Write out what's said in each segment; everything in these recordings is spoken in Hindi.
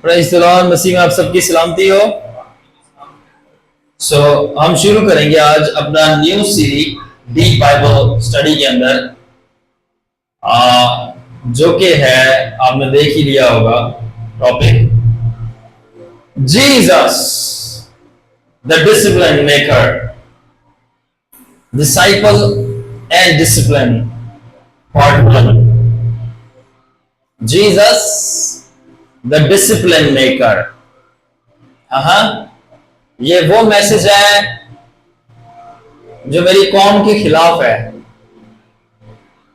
Praise the Lord. मसीह में आप सबकी सलामती हो। हम शुरू करेंगे आज अपना new series deep Bible study के अंदर, जो कि है, आपने देख ही लिया होगा topic, Jesus the discipline maker, disciple and discipline part 1। Jesus the discipline maker. हाँ, ये वो मैसेज है जो मेरी कौम के खिलाफ है,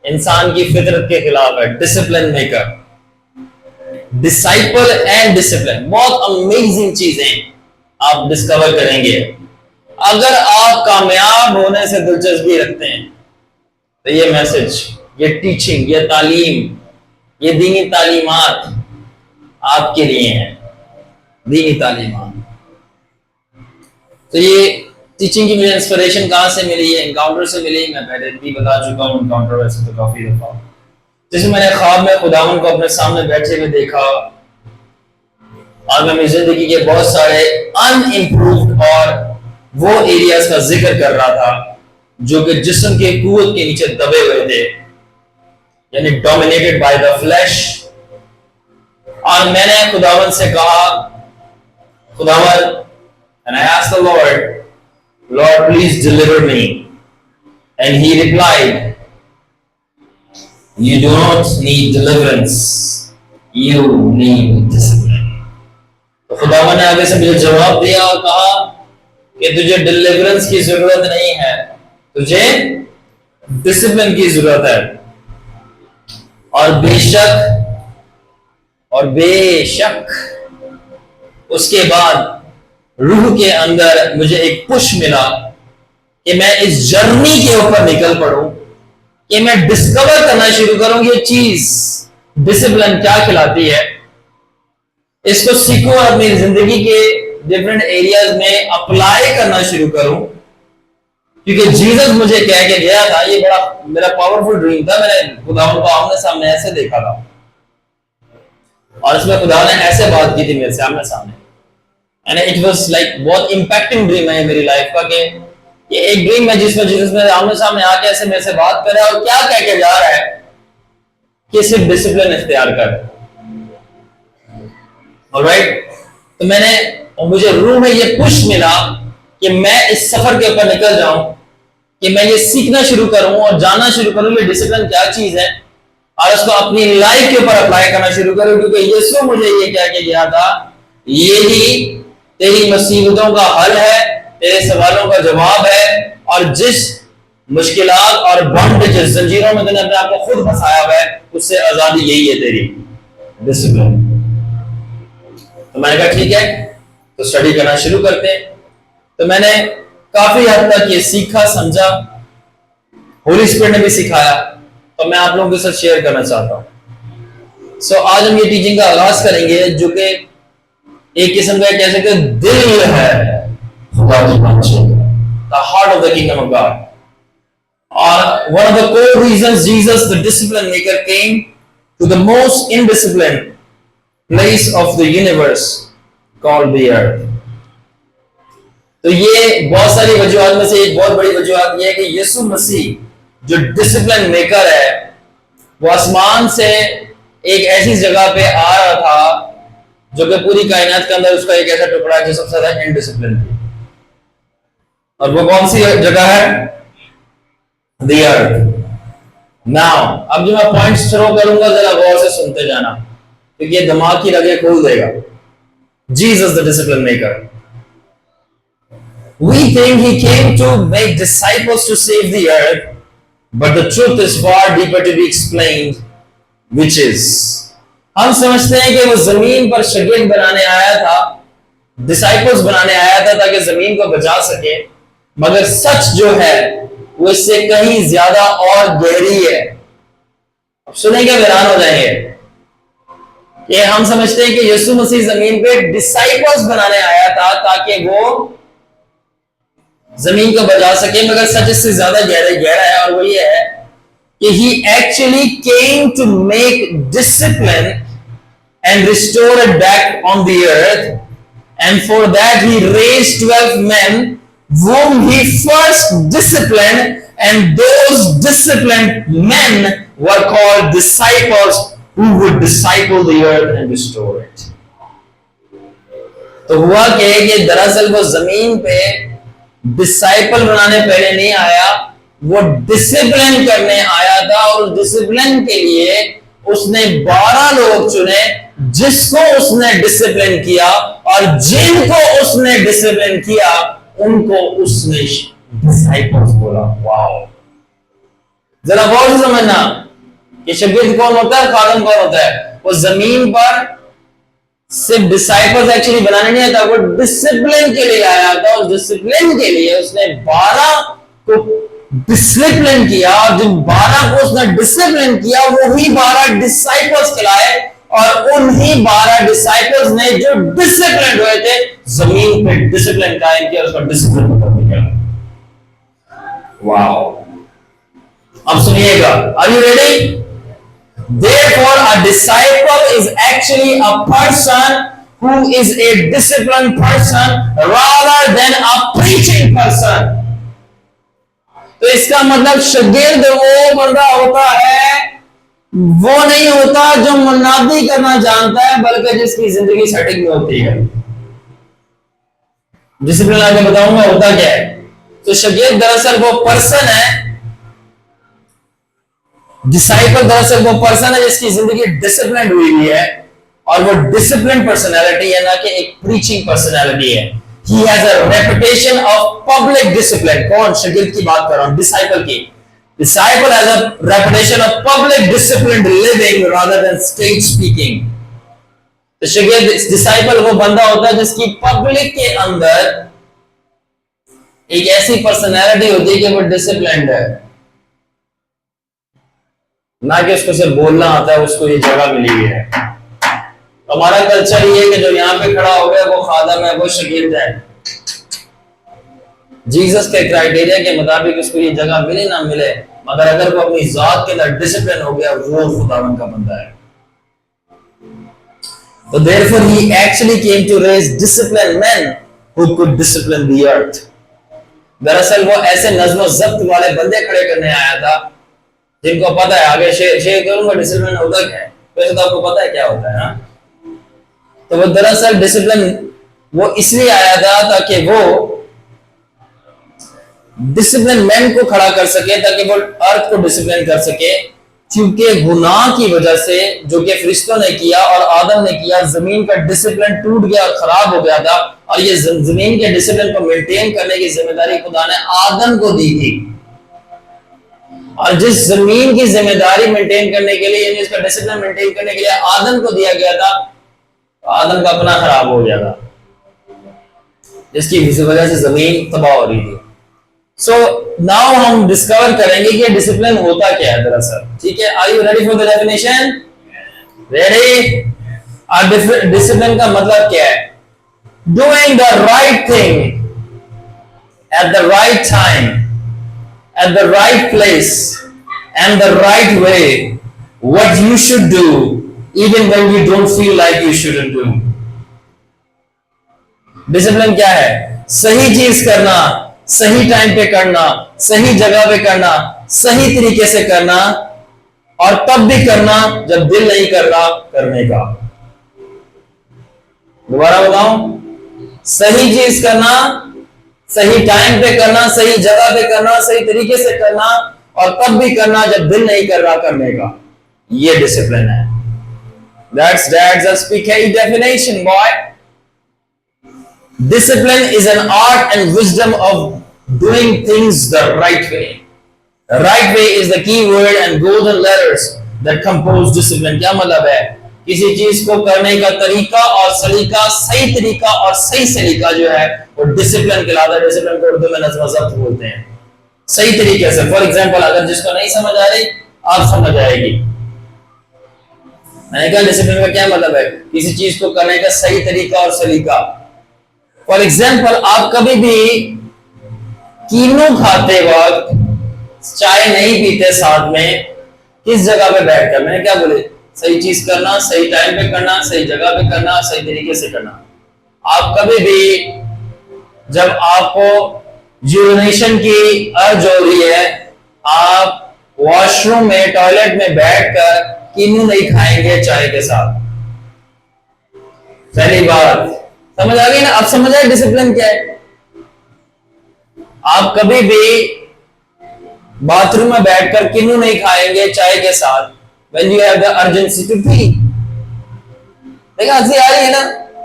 इंसान की फितरत के खिलाफ है। Discipline maker, disciple and discipline, बहुत अमेजिंग चीजें आप डिस्कवर करेंगे अगर आप कामयाब होने से दिलचस्पी रखते हैं। तो ये मैसेज, ये टीचिंग, ये तालीम, ये दीनी तालीमात आपके लिए हैं। दीनी तालीमात। तो ये टीचिंग की मुझे इंस्पिरेशन कहां से मिली है? एनकाउंटर से मिली। मैं पहले भी बता चुका हूं, एनकाउंटर वैसे तो काफी दफा, जैसे मैंने ख्वाब में खुदावन को अपने सामने बैठे हुए देखा और मैं अपनी जिंदगी के बहुत सारे अनइम्प्रूव्ड और वो एरियाज का जिक्र कर रहा था जो कि जिस्म के कुव्वत के नीचे दबे हुए थे, यानी डोमिनेटेड बाय द फ्लैश। और मैंने खुदावन से कहा, खुदावन, and I asked the Lord, please deliver me. And he replied, you do not need deliverance, you need discipline. तो खुदावन ने आगे से मुझे जवाब दिया और कहा कि तुझे डिलीवरेंस की जरूरत नहीं है, तुझे डिसिप्लिन की जरूरत है। और बेशक उसके बाद रूह के अंदर मुझे एक पुश मिला कि मैं इस जर्नी के ऊपर निकल पड़ूं, कि मैं डिस्कवर करना शुरू करूं ये चीज डिसिप्लिन क्या खिलाती है, इसको सीखूं और अपनी जिंदगी के डिफरेंट एरियाज में अप्लाई करना शुरू करूं। क्योंकि जीसस मुझे कह के गया था, ये बड़ा मेरा पावरफुल ड्रीम था। मैंने खुदावन को आमने सामने ऐसे देखा था और इसमें खुदा ने ऐसे बात की थी मेरे से आमने सामने, एंड इट वाज लाइक बहुत इंपैक्टिंग ड्रीम है मेरी लाइफ का, कि ये एक ड्रीम है जिसमें जीसस मेरे आमने सामने आके ऐसे मेरे से बात कर रहा है और क्या कह के जा रहा है कि सिर्फ डिसिप्लिन इख्तियार कर। ऑलराइट, तो मुझे रूह में ये पुश मिला कि मैं इस सफर के ऊपर निकल जाऊं, कि मैं ये सीखना शुरू करूं और जानना शुरू करूं कि डिसिप्लिन क्या चीज है और उसको अपनी लाइफ के ऊपर अप्लाई करना शुरू करूं। क्योंकि यीशु मुझे ये कह के गया था, यही तेरी मुसीबतों का हल है, तेरे सवालों का जवाब है, और जिस मुश्किलात और बॉन्डेज जंजीरों में तूने अपने आप को खुद फंसाया हुआ है, उससे आजादी यही है तेरी, डिसिप्लिन। तो मैंने कहा ठीक है, तो स्टडी करना शुरू करते हैं। तो मैंने काफी हद तक ये सीखा, समझा, होली स्पिरिट ने भी सिखाया, तो मैं आप लोगों के साथ शेयर करना चाहता हूं। आज हम ये टीचिंग का आगाज करेंगे जो कि एक किस्म का कह सकते हैं दिल है खुदा की बादशाह, the heart of the kingdom of God. और one of the core reasons Jesus the discipline maker came to the most indiscipline place of the universe called the earth. तो ये बहुत सारी वजूहात में से एक बहुत बड़ी वजूहात ये है कि यीशु मसीह जो डिसिप्लिन मेकर है, वो आसमान से एक ऐसी जगह पे आ रहा था जो कि पूरी कायनात के अंदर उसका एक ऐसा टुकड़ा है जो सबसे ज्यादा इनडिसिप्लिन थी। और वो कौन सी जगह है? The earth. नाउ अब जो मैं पॉइंट्स थ्रो करूंगा जरा गौर से सुनते जाना, क्योंकि ये दिमाग की रगें खोल देगा। Jesus the discipline maker. We think he came to make disciples to save the earth, but the truth is far deeper to be explained, which is, हम समझते हैं कि वो जमीन पर शागिर्द बनाने आया था, डिसाइपल्स बनाने आया था ताकि जमीन को बचा सके, मगर सच जो है वो इससे कहीं ज्यादा और गहरी है। अब सुनेंगे, हैरान हो जाएंगे कि हम समझते हैं कि यीशु मसीह जमीन पे डिसाइपल्स बनाने आया था ताकि वो जमीन को बचा सके, मगर सच इससे ज्यादा गहरा है, और वो ये है कि he actually came to make discipline and restore it back on the earth. And for that he raised 12 men whom he first disciplined, and those disciplined men were called disciples who would disciple the earth and restore it. तो हुआ क्या कि दरअसल वो जमीन पे डिसाइपल बनाने पहले नहीं आया, वो डिसिप्लिन करने आया था। और डिसिप्लिन के लिए उसने 12 लोग चुने जिसको उसने डिसिप्लिन किया, और जिनको उसने डिसिप्लिन किया उनको उसने डिसाइपल्स बोला। वाओ, जरा गौर से समझना कि शागिर्द कौन होता है, खादम कौन होता है। वो जमीन पर सिर्फ डिसाइपल्स एक्चुअली बनाने नहीं आता, वो डिसिप्लिन के लिए आया था। उस डिसिप्लिन के लिए उसने 12 को डिसिप्लिन किया, और जिन 12 को उसने डिसिप्लिन किया वही 12 डिसाइपल्स कहलाए। और उन्हीं 12 डिसाइपल्स ने जो डिसिप्लिन हुए थे जमीन पे डिसिप्लिन कायम किया, उसका डिसिप्लिन खत्म किया। वाओ, अब सुनिएगा, are you ready? Therefore, a disciple is actually a person who is a disciplined person rather than a preaching person. तो इसका मतलब शागिर्द वो बंदा होता है, वो नहीं होता जो मुनादी करना जानता है, बल्कि जिसकी जिंदगी सेटिंग में होती है। डिसिप्लिन आगे बताऊंगा होता क्या है। तो शागिर्द दरअसल वो पर्सन है, डिसाइपल दरअसल वो पर्सन है जिसकी जिंदगी डिसिप्लिन हुई है, और वो डिसिप्लिन पर्सनैलिटी है, ना कि एक प्रीचिंग पर्सनैलिटी है। He has a reputation of public discipline. कौन? शागिर्द की बात कर रहा हूं, डिसाइपल की। Disciple has a reputation of public disciplined living rather than stage speaking. तो शागिर्द डिसाइपल वो बंदा होता है जिसकी पब्लिक के अंदर एक ऐसी पर्सनैलिटी होती है कि वो डिसिप्लिन्ड है, ना कि उसको सिर्फ बोलना आता है, उसको ये जगह मिली हुई है। हमारा कल्चर ये है कि जो यहाँ पे खड़ा हो गया वो खादम है, वो शागिर्द है। जीसस के क्राइटेरिया के मुताबिक उसको ये जगह मिले ना मिले, मगर अगर वो अपनी जात के अंदर डिसिप्लिन हो गया वो खुदावन का बंदा है। तो therefore he actually came to raise disciplined men who could discipline the earth. दरअसल वो ऐसे नज़्म ज़ब्त वाले बंदे खड़े करने आया था जिनको पता है, आगे शेयर करूंगा डिसिप्लिन होता क्या है, वैसे तो आपको पता है क्या होता है ना। तो वो दरअसल डिसिप्लिन वो इसलिए आया था ताकि वो डिसिप्लिन मैन को खड़ा कर सके, ताकि वो अर्थ को डिसिप्लिन कर सके। क्योंकि गुनाह की वजह से जो कि फरिश्तों ने किया और आदम ने किया, जमीन का डिसिप्लिन टूट गया और खराब हो गया था, और ये जमीन के डिसिप्लिन को मेंटेन करने की जिम्मेदारी खुदा ने आदम को दी थी। और जिस जमीन की जिम्मेदारी मेंटेन करने के लिए, यानी इसका डिसिप्लिन मेंटेन करने के लिए आदम को दिया गया था, आदम का अपना खराब हो गया था, जिसकी वजह से जमीन तबाह हो रही थी। सो नाउ हम डिस्कवर करेंगे कि डिसिप्लिन होता क्या है दरअसल। ठीक है, are you ready for the definition? Ready? Discipline का मतलब क्या है? Doing the right thing at the right time, at the right place and the right way, what you should do even when you don't feel like you shouldn't do. Discipline क्या है? सही चीज करना, सही टाइम पे करना, सही जगह पे करना, सही तरीके से करना, और तब भी करना जब दिल नहीं कर रहा करने का। दोबारा बताऊं, सही चीज करना, सही टाइम पे करना, सही जगह पे करना, सही तरीके से करना, और तब भी करना जब दिल नहीं कर रहा करने का। ये डिसिप्लिन है। That's a speaking definition, boy. Discipline is an art and wisdom of doing things the right way. The right way is the key word and golden letters that compose discipline. क्या मतलब है? किसी चीज को करने का तरीका और सलीका, सही तरीका और सही सलीका जो है वो डिसिप्लिन कहलाता है। डिसिप्लिन को उर्दू में नज़्म ज़ब्त बोलते हैं। सही तरीके से, फॉर एग्जांपल अगर जिसको नहीं समझ आ रही आप समझ आएगी। मैंने कहा डिसिप्लिन का क्या मतलब है? किसी चीज को करने का सही तरीका और सलीका। फॉर एग्जांपल आप कभी भी कीनू खाते वक्त चाय नहीं पीते साथ में, किस जगह पे बैठकर, मैंने क्या बोले, सही चीज करना, सही टाइम पे करना, सही जगह पे करना, सही तरीके से करना। आप कभी भी जब आपको यूरिनेशन की अर्ज हो रही है, आप वॉशरूम में, टॉयलेट में बैठकर किन्नू नहीं खाएंगे चाय के साथ। पहली बात समझ आ गई ना? अब समझ आए डिसिप्लिन क्या है? आप कभी भी बाथरूम में बैठकर किन्नू नहीं खाएंगे चाय के साथ when you have the urgency to pee। देखा हंसी आ रही है ना?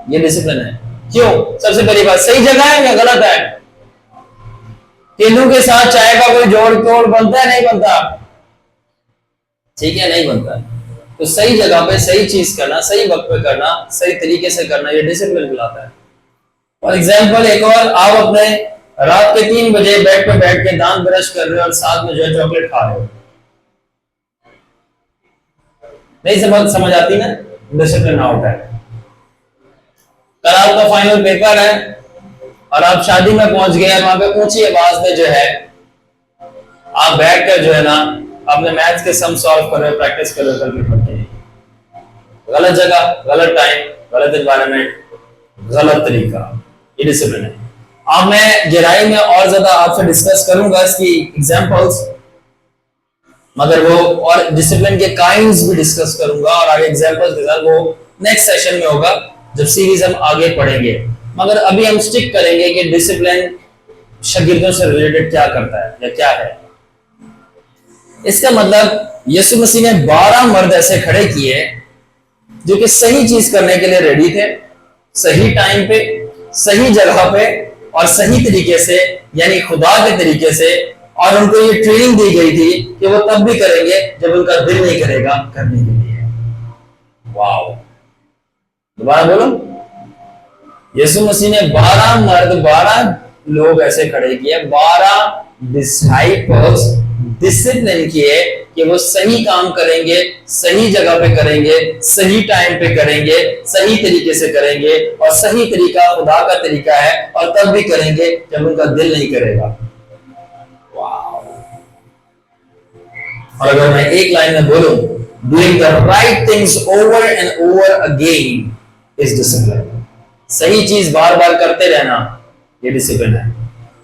ये डिसिप्लिन है। क्यों? सबसे पहली बात, सही जगह है या गलत है? किन्नू के साथ चाय का कोई जोड़ तोड़ बनता है नहीं बनता? ठीक है, नहीं बनता। तो सही जगह पे सही चीज करना, सही वक्त पे करना, सही तरीके से करना, ये डिसिप्लिन कहलाता है। फॉर एग्जाम्पल एक और, आप अपने रात के 3 बजे बेड पे बैठ के दांत ब्रश कर रहे हो और साथ में जो है चॉकलेट खा रहे हो, नहीं समझ आती ना? डिसिप्लिन आउट है। कल आपका फाइनल पेपर है और आप शादी में पहुंच गए और वहां पे ऊंची आवाज में जो है आप बैठकर जो है ना अपने मैथ्स के सम सॉल्व कर रहे हो, प्रैक्टिस कर रहे हो कल पेपर के लिए। गलत जगह, गलत टाइम, गलत एनवायरनमेंट, गलत तरीका, ये डिसिप्लिन है। अब मैं गहराई में और ज्यादा आपसे डिस्कस करूंगा इसकी एग्जांपल्स, मगर वो और डिसिप्लिन के काइंड्स भी डिस्कस करूंगा और आगे एग्जांपल्स के साथ, वो नेक्स्ट सेशन में होगा जब सीरीज हम आगे पढ़ेंगे। मगर अभी हम स्टिक करेंगे कि डिसिप्लिन शागिर्दों से रिलेटेड क्या करता है या क्या है। इसका मतलब यीशु मसीह ने 12 मर्द ऐसे खड़े किए जो कि सही चीज करने के लिए रेडी थे, सही टाइम पे, सही जगह पे और सही तरीके से, यानी खुदा के तरीके से। और उनको ये ट्रेनिंग दी गई थी कि वो तब भी करेंगे जब उनका दिल नहीं करेगा करने के लिए। वाओ, दोबारा बोलो। यीशु मसीह ने 12 मर्द, 12 लोग ऐसे खड़े किए, 12 डिसाइपल्स डिसिप्लिन किए कि वो सही काम करेंगे, सही जगह पे करेंगे, सही टाइम पे करेंगे, सही तरीके से करेंगे। और सही तरीका खुदा का तरीका है, और तब भी करेंगे जब उनका दिल नहीं करेगा। और अगर मैं एक लाइन में बोलूं, doing the right things over and over again is discipline. सही चीज बार बार करते रहना, ये डिसिप्लिन है।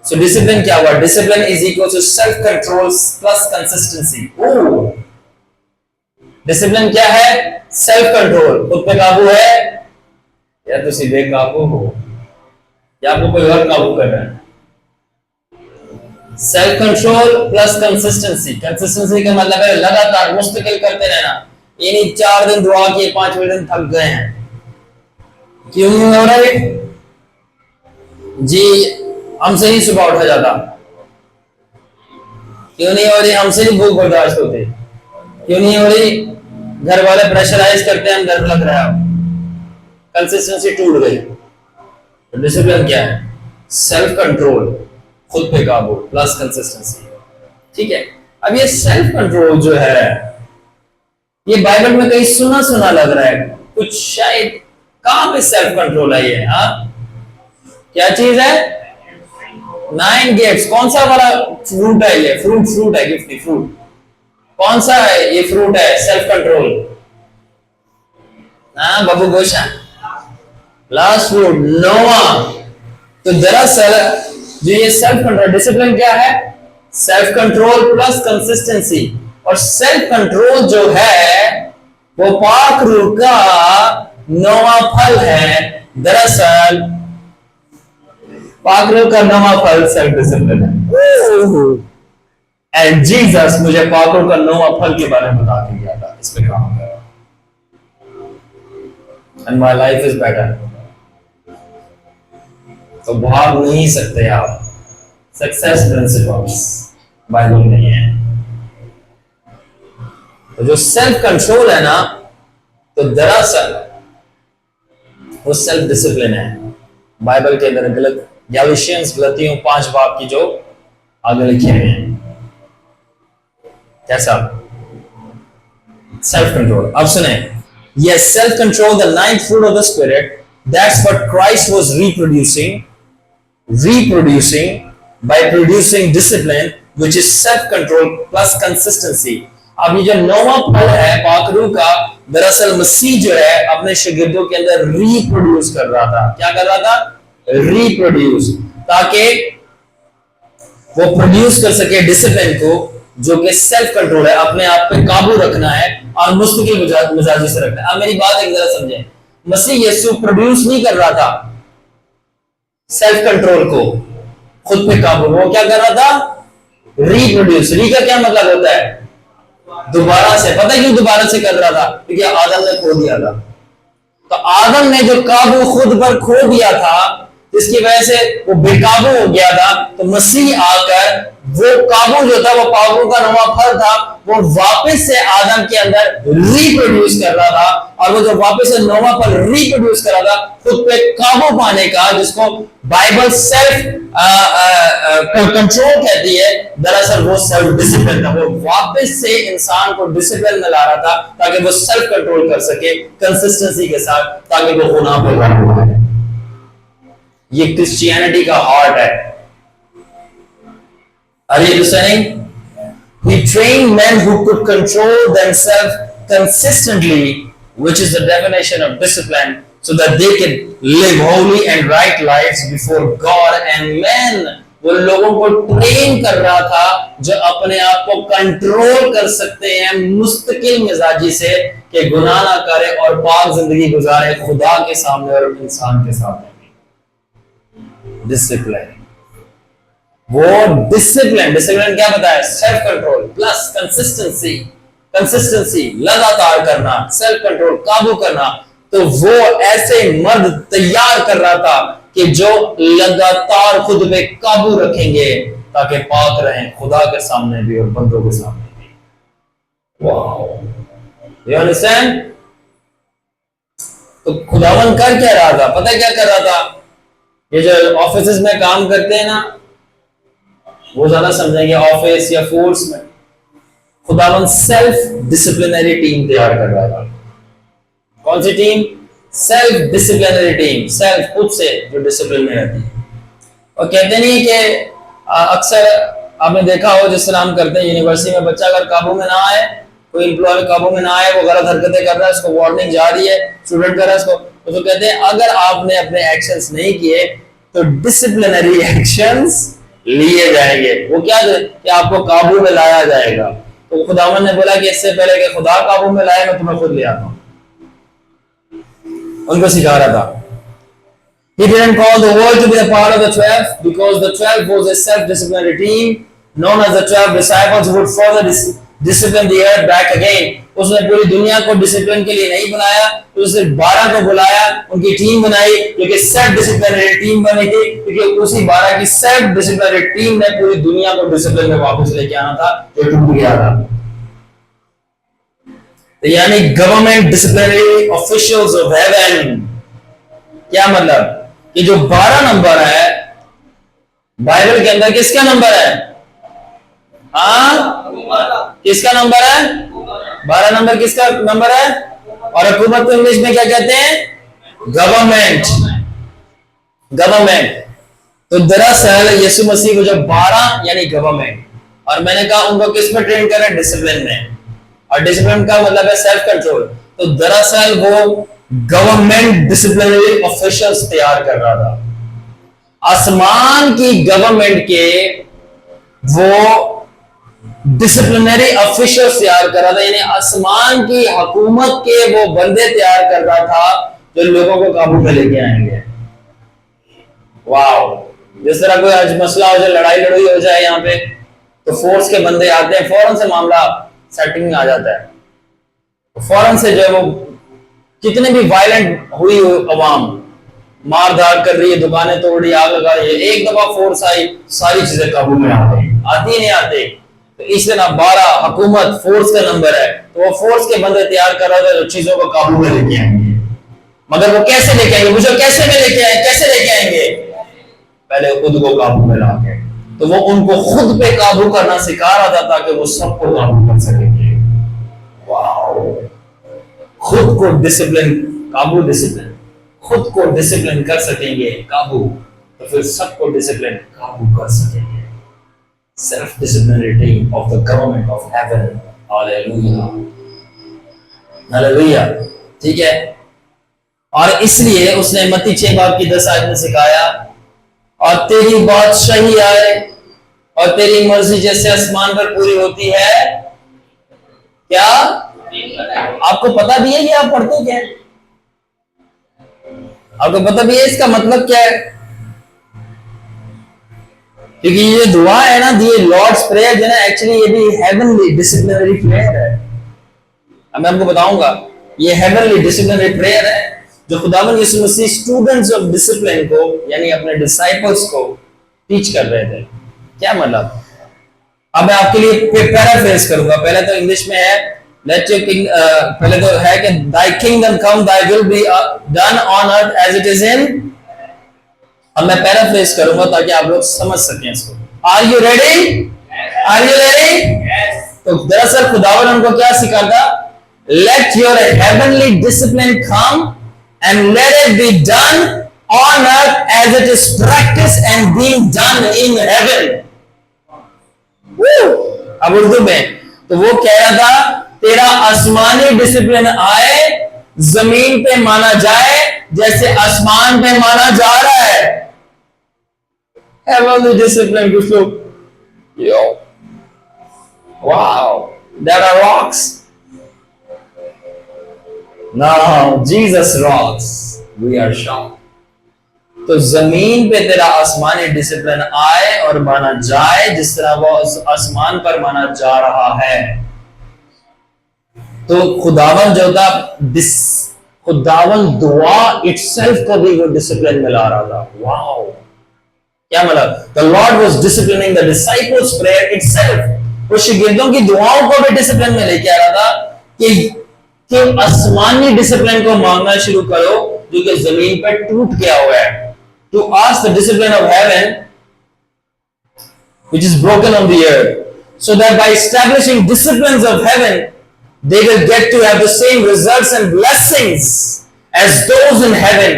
सो डिसिप्लिन क्या हुआ? Discipline is equal to self control plus consistency. Discipline क्या है? सेल्फ कंट्रोल, खुद पे काबू है या तो सीधे काबू हो या आपको कोई और काबू कर रहा है। Self control plus consistency. Consistency का मतलब है लगातार मुस्तकिल करते रहना। ये नहीं 4 दिन दुआ किए 5वें दिन थक गए हैं। क्यों नहीं हो रहा है जी? हमसे नहीं सुबह उठा जाता। क्यों नहीं हो रही? हमसे नहीं भूख बर्दाश्त होती। क्यों नहीं हो रही? घर वाले प्रेशराइज करते हैं, डर लग रहा है। कंसिस्टेंसी टूट गई। तो डिसिप्लिन क्या है? सेल्फ कंट्रोल, खुद पे काबू प्लस कंसिस्टेंसी। ठीक है। अब ये सेल्फ कंट्रोल जो है, ये बाइबल में कहीं सुना सुना लग रहा है कुछ, शायद कहां पे सेल्फ कंट्रोल है ये? हाँ, क्या चीज है? 9 गिफ्ट्स। कौन सा वाला फ्रूट है ये? फ्रूट है, गिफ्ट फ्रूट। कौन सा है ये फ्रूट है? Self control. हाँ बाबू गोशा, लास्ट फ्रूट नोवा। तो दरअसल जो ये सेल्फ कंट्रोल, डिसिप्लिन क्या है? Self control plus consistency. और सेल्फ कंट्रोल जो है वो पाक रूह का 9वां फल है। दरअसल पाक रूह का 9वां फल सेल्फ डिसिप्लिन है। एंड जीसस मुझे पाक रूह का 9वां फल के बारे में बता के गया था, इस पे काम करो and my life is better. तो भाग नहीं सकते आप। सक्सेस प्रिंसिपल्स बाइबल में है। तो जो सेल्फ कंट्रोल है ना, तो दरअसल वो सेल्फ डिसिप्लिन है। बाइबल के अंदर गैलेशियंस गलतियों 5 बाब की जो आगे लिखे हुए हैं। कैसा सेल्फ कंट्रोल? अब सुने, yes, self control the 9th fruit of the spirit, that's what Christ was reproducing by producing discipline, which is self control plus consistency. अब ये जो नौवां फल है पाखरू का, दरअसल मसीह जो है अपने शागिर्दों के अंदर रिप्रोड्यूस कर रहा था। क्या कर रहा था? रिप्रोड्यूस, ताकि वो प्रोड्यूस कर सके डिसिप्लिन को, जो कि सेल्फ कंट्रोल है, अपने आप पे काबू रखना है और मुस्तकिल मिजाजी से रखना है। अब मेरी बात एक जरा समझें, मसीह यीशु प्रोड्यूस नहीं कर रहा था सेल्फ कंट्रोल को, खुद पे काबू, वो क्या कर रहा था? रिप्रोड्यूस। री का क्या मतलब होता है? दोबारा से। पता है क्यों दोबारा से कर रहा था? क्योंकि आदम ने खो दिया था। तो आदम ने जो काबू खुद पर खो दिया था, जिसकी वजह से वो बेकाबू हो गया था, तो मसीह आकर वो काबू जो था, वो पाखरू का नवा फल था, वो वापस से आदम के अंदर रिप्रोड्यूस कर रहा था। और वो जो वापस से नवा फल रिप्रोड्यूस कर रहा था, खुद पे काबू पाने का, जिसको बाइबल सेल्फ कंट्रोल कहती है, दरअसल वो सेल्फ डिसिप्लिन था। वो वापस से इंसान को डिसिप्लिन में ला रहा था, ताकि वो सेल्फ कंट्रोल कर सके कंसिस्टेंसी के साथ, ताकि वो गुनाह पे काबू पाए। ये क्रिश्चियनिटी का हार्ट है। Are you listening? He trained men who could control themselves consistently, which is the definition of discipline, so that they can live holy and right lives before God and men. वो लोगों को ट्रेन कर रहा था जो अपने आप को कंट्रोल कर सकते हैं मुस्तकिल मिजाजी से, कि गुनाह ना करे और पाक जिंदगी गुजारे खुदा के सामने और इंसान के सामने। डिसिप्लिन, वो डिसिप्लिन क्या बताया? Self control plus consistency. Consistency लगातार करना, सेल्फ कंट्रोल काबू करना। तो वो ऐसे मर्द तैयार कर रहा था कि जो लगातार खुद पे काबू रखेंगे, ताकि पाक रहें खुदा के सामने भी और बंदों के सामने भी। Wow, you understand? तो खुदावन कर क्या रहा था? पता है क्या कर रहा था? ये जो ऑफिस में काम करते हैं ना, वो ज्यादा समझेंगे, ऑफिस या फोर्स में खुदावन सेल्फ डिसिप्लिनरी टीम तैयार कर रहा था। कौन सी team? Self disciplinary team, self खुद से जो डिसिप्लिन में रहती है। और कहते नहीं कि अक्सर आपने देखा हो, जिस तरह हम करते हैं यूनिवर्सिटी में, बच्चा अगर काबू में ना आए, कोई एम्प्लॉय काबू में ना आए, वो गलत हरकतें कर रहा है, उसको वार्निंग जा रही है, स्टूडेंट कर रहा है उसको, तो कहते हैं अगर आपने अपने एक्शंस नहीं किए तो डिसिप्लिनरी एक्शंस लिए जाएंगे। वो क्या कि आपको काबू में लाया जाएगा। तो खुदावन ने बोला कि इससे पहले कि खुदा काबू में लाए, मैं तुम्हें खुद ले आता हूं। उनको सिखा रहा था। He didn't call the world to be a part of the 12 because the 12 was a self-disciplinary team known as the 12 disciples who would further discipline the earth back again. उसने पूरी दुनिया को डिसिप्लिन के लिए नहीं बनाया, तो उसने 12 को बुलाया, उनकी टीम बनाई, जो कि सेल्फ डिसिप्लिनरी टीम बनी थी, क्योंकि उसी 12 की सेल्फ डिसिप्लिनरी टीम ने पूरी दुनिया को डिसिप्लिन में वापस लेके आना था, जो टूट गया था। तो यानी government disciplinary officials of haven. क्या मतलब? कि जो 12 नंबर है बाइबल के अंदर, किसका नंबर है? हाँ, किसका नंबर है? 12 नंबर किसका नंबर है? और हुकूमत को इंग्लिश में क्या कहते हैं? गवर्नमेंट। गवर्नमेंट। तो दरअसल यीशु मसीह को जो 12 यानी गवर्नमेंट, और मैंने कहा उनको किस में ट्रेन कर रहे हैं? डिसिप्लिन में। और डिसिप्लिन का मतलब है सेल्फ कंट्रोल। तो दरअसल वो गवर्नमेंट डिसिप्लिनरी ऑफिशियल्स तैयार कर रहा था। आसमान की गवर्नमेंट के वो डिसिप्लिनरी ऑफिशियल्स तैयार कर रहा था, यानी आसमान की हुकूमत के वो बंदे तैयार कर रहा था जो लोगों को काबू में लेके आएंगे। वाओ, जिस तरह कोई आज मसला हो जाए, लड़ाई लड़ाई हो जाए यहाँ पे, तो फोर्स के बंदे आते हैं, फौरन से मामला सेटिंग में आ जाता है। तो फौरन से जो है वो कितने भी वायलेंट हुई अवाम मार धाड़ कर रही है, दुकानें तोड़ रही, आग लगा रही है, एक दफा फोर्स आई, सारी चीजें काबू में आती नहीं आते। तो इस दिन 12 हुकूमत फोर्स का नंबर है, तो वो फोर्स के बंदे तैयार कर रहा था जो चीजों को काबू में लेके आएंगे। मगर वो कैसे लेके आएंगे? मुझे कैसे में लेके आएंगे? कैसे लेके आएंगे? पहले खुद को काबू में लाके। तो वो उनको खुद पे काबू करना सिखा रहा था, ताकि वो सबको काबू कर सकेंगे। वाओ, खुद को डिसिप्लिन, काबू डिसिप्लिन, खुद को डिसिप्लिन कर सकेंगे काबू, तो फिर सबको डिसिप्लिन काबू कर सकेंगे। Self-disciplinary team of the government of heaven hallelujah, hallelujah. ठीक है, और इसलिए उसने मत्ती 6:10 में सिखाया, और तेरी बादशाही आए और तेरी मर्जी जैसे आसमान पर पूरी होती है। क्या आपको पता भी है कि आप पढ़ते क्या है? आपको पता भी है इसका मतलब क्या है? क्योंकि ये दुआ है ना, ये लॉर्ड्स प्रेयर जो है, एक्चुअली ये भी हेवनली डिसिप्लिनरी प्रेयर है। अब मैं आपको बताऊंगा, ये हेवनली डिसिप्लिनरी प्रेयर है जो खुदावंद यीशु मसीह स्टूडेंट्स ऑफ डिसिप्लिन को, यानी अपने डिसाइपल्स को टीच कर रहे थे। क्या मतलब? अब मैं आपके लिए पैराफ्रेज करूंगा। पहले तो इंग्लिश में है, लेट योर किंग, पहले तो है कि thy kingdom come, thy will be done on earth as it is in. अब मैं पैराफ्रेज करूंगा ताकि आप लोग समझ सकें इसको। Are you ready? Are you ready? तो दरअसल खुदावंद उनको क्या सिखाता? Let your heavenly discipline come and let it be done on earth as it is practiced and being done in heaven. अब उर्दू में तो वो कह रहा था, तेरा आसमानी डिसिप्लिन आए, जमीन पे माना जाए जैसे आसमान पे माना जा रहा है। हेवनली डिसिप्लिन, कुछ लोग, yo wow, there are rocks. Now Jesus rocks, we are shocked. तो जमीन पे तेरा आसमानी डिसिप्लिन आए और माना जाए जिस तरह वो आसमान पर माना जा रहा है। तो खुदावन जो था, खुदावन दुआ इटसेल्फ को भी वो डिसिप्लिन मिला रहा था। वाओ, क्या मतलब? The Lord was disciplining the disciples' prayer itself. वो शागिर्दों की दुआओं को भी डिसिप्लिन में लेके आ रहा था कि आसमानी डिसिप्लिन को मांगना शुरू करो जो कि जमीन पर टूट गया हुआ है। To ask the discipline of heaven which is broken on the earth, so that by establishing disciplines of heaven they will get to have the same results and blessings as those in heaven,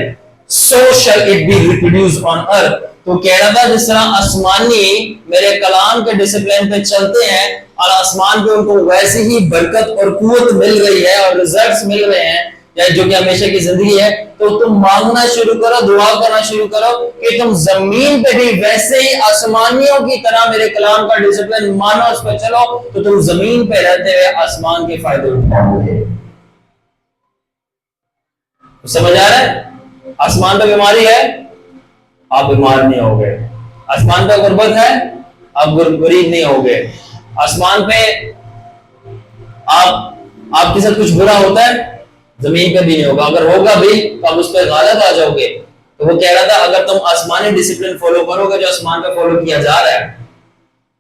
so shall it be reproduced on earth. तो कह रहा था जिस तरह आसमानी मेरे कलाम के डिसिप्लिन पे चलते हैं और आसमान पे उनको वैसी ही बरकत और कुव्वत मिल रही है और रिजल्ट्स मिल रहे हैं, या जो कि हमेशा की जिंदगी है, तो तुम मांगना शुरू करो, दुआ करना शुरू करो कि तुम जमीन पे भी वैसे ही आसमानियों की तरह मेरे कलाम का डिसिप्लिन मानो, उस पर चलो, तो तुम जमीन पे रहते हुए आसमान के फायदे उठाओगे। समझ आ रहा है? आसमान पे बीमारी है, आप बीमार नहीं होगे। आसमान पे गुर्बत है, आप गरीब नहीं होगे। आसमान पे आपके साथ कुछ बुरा होता है, जमीन पे भी नहीं होगा। अगर होगा भी तो आप उस पर गालिब आ जाओगे। तो वो कह रहा था, अगर तुम आसमानी डिसिप्लिन फॉलो करोगे जो आसमान पे फॉलो किया जा रहा है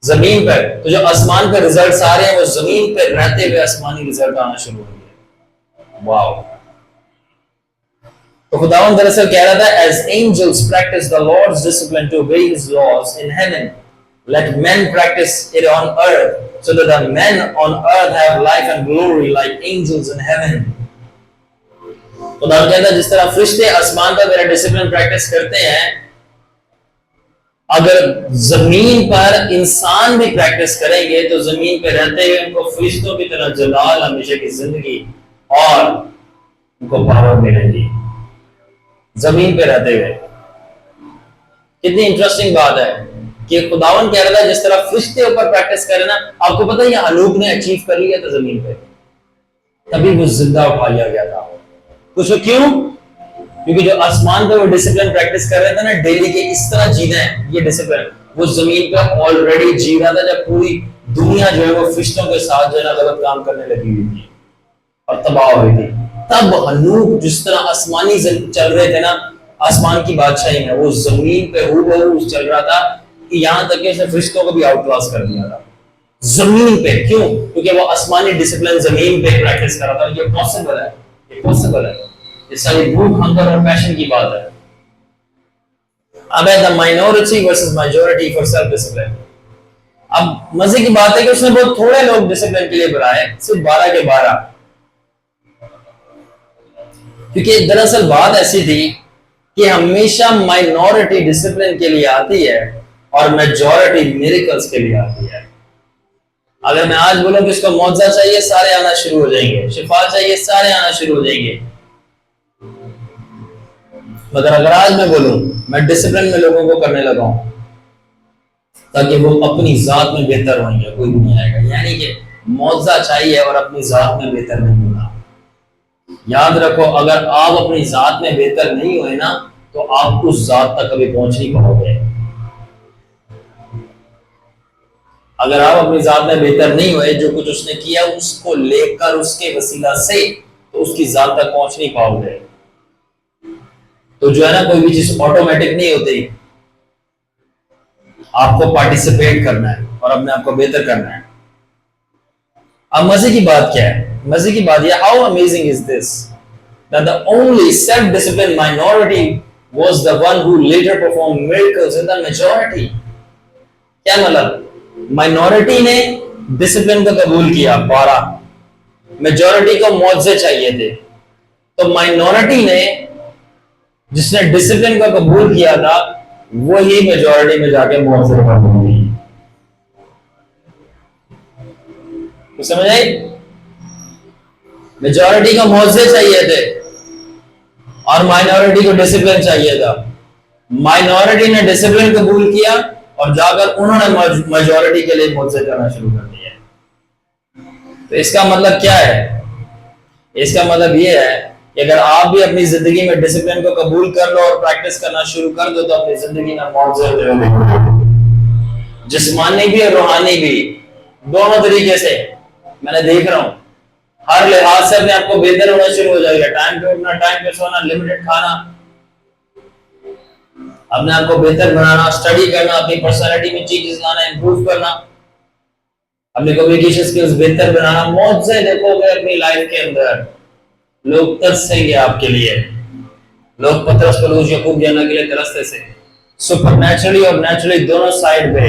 जमीन पर, तो जो आसमान पे रिजल्ट्स आ रहे हैं वो जमीन पे रहते हुए आसमानी रिजल्ट आना शुरू होंगे। वाओ। तो खुदावंद दरअसल कह रहा था, as angels practice the Lord's discipline to obey His laws in heaven, let men practice it on earth, so that the men on earth have life and glory like angels in heaven. खुदावंद कहता है, जिस तरह फरिश्ते आसमान पर मेरा डिसिप्लिन प्रैक्टिस करते हैं, अगर जमीन पर इंसान भी प्रैक्टिस करेंगे तो जमीन पर रहते हुए उनको फरिश्तों की तरह जलाल, हमेशा की जिंदगी और उनको पावर मिलेगी जमीन पे रहते हुए। कितनी इंटरेस्टिंग बात है कि खुदावन कह रहा था जिस तरह फरिश्ते ऊपर प्रैक्टिस करे ना। आपको पता है हनूक ने अचीव कर लिया था जमीन पे, तभी वो जिंदा उठा लिया गया था। कुछ क्यों? क्योंकि जो आसमान पे वो डिसिप्लिन प्रैक्टिस कर रहे थे ना, डेली के इस तरह जीना है, ये डिसिप्लिन वो जमीन पे ऑलरेडी जी रहा था जब पूरी दुनिया जो है वो फरिश्तों के साथ जो है गलत काम करने लगी हुई थी और तबाह हुई थी। तब हनूक जिस तरह आसमानी चल रहे थे ना, आसमान की बादशाही में, वो जमीन पे हूबहू चल रहा था कि यहां तक कि उसने फरिश्तों को भी आउटक्लास कर दिया था जमीन पे। क्यों? क्योंकि वो आसमानी डिसिप्लिन जमीन पे प्रैक्टिस कर रहा था। ये पॉसिबल है, ये पॉसिबल है। ये सारी भूख, हंगर और पैशन की बात है। अब है the minority versus majority for self discipline. अब मजे की बात है कि उसने बहुत थोड़े लोग डिसिप्लिन के लिए बुलाए, सिर्फ 12 के 12। क्योंकि दरअसल बात ऐसी थी कि हमेशा माइनॉरिटी डिसिप्लिन के लिए आती है और मेजॉरिटी मिरेकल्स के लिए आती है। अगर मैं आज बोलूं कि इसको मुआवजा चाहिए, सारे आना शुरू हो जाएंगे, शिफा चाहिए, सारे आना शुरू हो जाएंगे। मगर अगर आज मैं बोलूं मैं डिसिप्लिन में लोगों को करने लगा हूं ताकि वो अपनी जात में बेहतर होंगे, कोई भी नहीं आएगा। यानी कि मुआवजा चाहिए और अपनी जात में बेहतर नहीं होना। याद रखो, अगर आप अपनी जात में बेहतर नहीं हुए ना तो आप उस जात तक कभी पहुंच नहीं पाओगे। अगर आप अपनी जात में बेहतर नहीं हुए, जो कुछ उसने किया उसको लेकर उसके वसीला से, तो उसकी जात तक पहुंच नहीं पाओगे। तो जो है ना, कोई भी चीज ऑटोमेटिक नहीं होती, आपको पार्टिसिपेट करना है और अपने आप को बेहतर करना है। अब मजे की बात क्या है? मजे की बात यह, how amazing is this that the only self discipline minority was the one who letter perform miracles in the majority. क्या मतलब? माइनॉरिटी ने डिसिप्लिन को कबूल किया 12, मेजॉरिटी को मुआवजे चाहिए थे। तो माइनॉरिटी ने जिसने डिसिप्लिन को कबूल किया था वही मेजॉरिटी में जाके मुआवजे कबूल हुई। तो समझ आई? मेजॉरिटी को मुआवजे चाहिए थे और माइनॉरिटी को डिसिप्लिन चाहिए था। माइनॉरिटी ने डिसिप्लिन कबूल किया और जाकर उन्होंने मेजॉरिटी के लिए मुआवजे करना शुरू कर दिया। तो इसका मतलब क्या है? इसका मतलब यह है कि अगर आप भी अपनी जिंदगी में डिसिप्लिन को कबूल कर लो और प्रैक्टिस करना शुरू कर दो तो अपनी जिंदगी में मुआवजे, जिस्मानी भी और रूहानी भी, दोनों तरीके से मैंने देख रहा हूं, हर लिहाज से अपने आप को बेहतर होना शुरू हो जाएगा। टाइम पे उठना, टाइम पे सोना, लिमिटेड खाना, अपने आप को बेहतर बनाना, स्टडी करना, अपनी पर्सनालिटी में चेंजेस लाना, इंप्रूव करना, अपने कम्युनिकेशन स्किल्स बेहतर बनाना। मुआवजे देखोगे अपनी लाइफ के अंदर, लोग तरसेंगे आपके लिए। लोग पतरस पलूस याकूब जाना के लिए तरसते से, सुपरनैचुरली और नेचुरली दोनों साइड पे।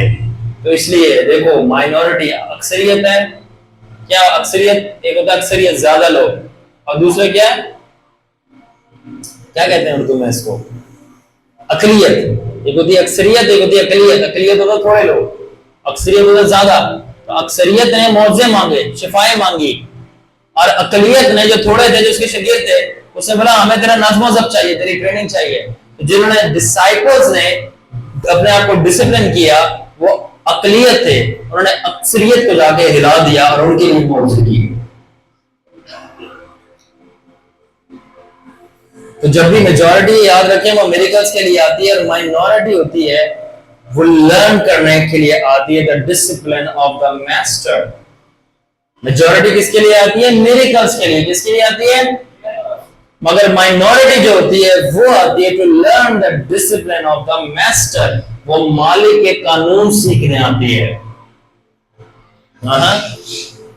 तो इसलिए देखो, माइनॉरिटी अक्सरियत है। क्या अक्सरियत? एक होता है अक्सरियत ज्यादा लोग, और दूसरा क्या क्या कहते हैं उर्दू में इसको? अकलियत। एक होती है अक्सरियत, एक होती है अकलियत। अकलियत होता थोड़े लोग, अक्सरियत होता ज्यादा। तो अक्सरियत ने मुआवजे मांगे, शिफाएं मांगी, और अकलियत ने जो थोड़े थे, जो उसके शागिर्द थे, उसने बोला हमें तेरा नज़्म ज़ब्त चाहिए, तेरी ट्रेनिंग चाहिए। तो जिन्होंने डिसाइपल्स ने अपने आप को डिसिप्लिन किया वो अकलियत थे, उन्होंने अक्सरियत को जाके हिला दिया और उनके लिए मुआवजे की। तो जब भी मेजॉरिटी, याद रखें, वो मिरेकल्स के लिए आती है, और माइनॉरिटी होती है वो लर्न करने के लिए आती है, the discipline of the master. Majority किसके लिए आती है? मिरेकल्स के लिए। किसके लिए आती है? मगर माइनॉरिटी जो होती है वो आती है to learn the discipline of the master. वो मालिक के कानून सीखने आती है।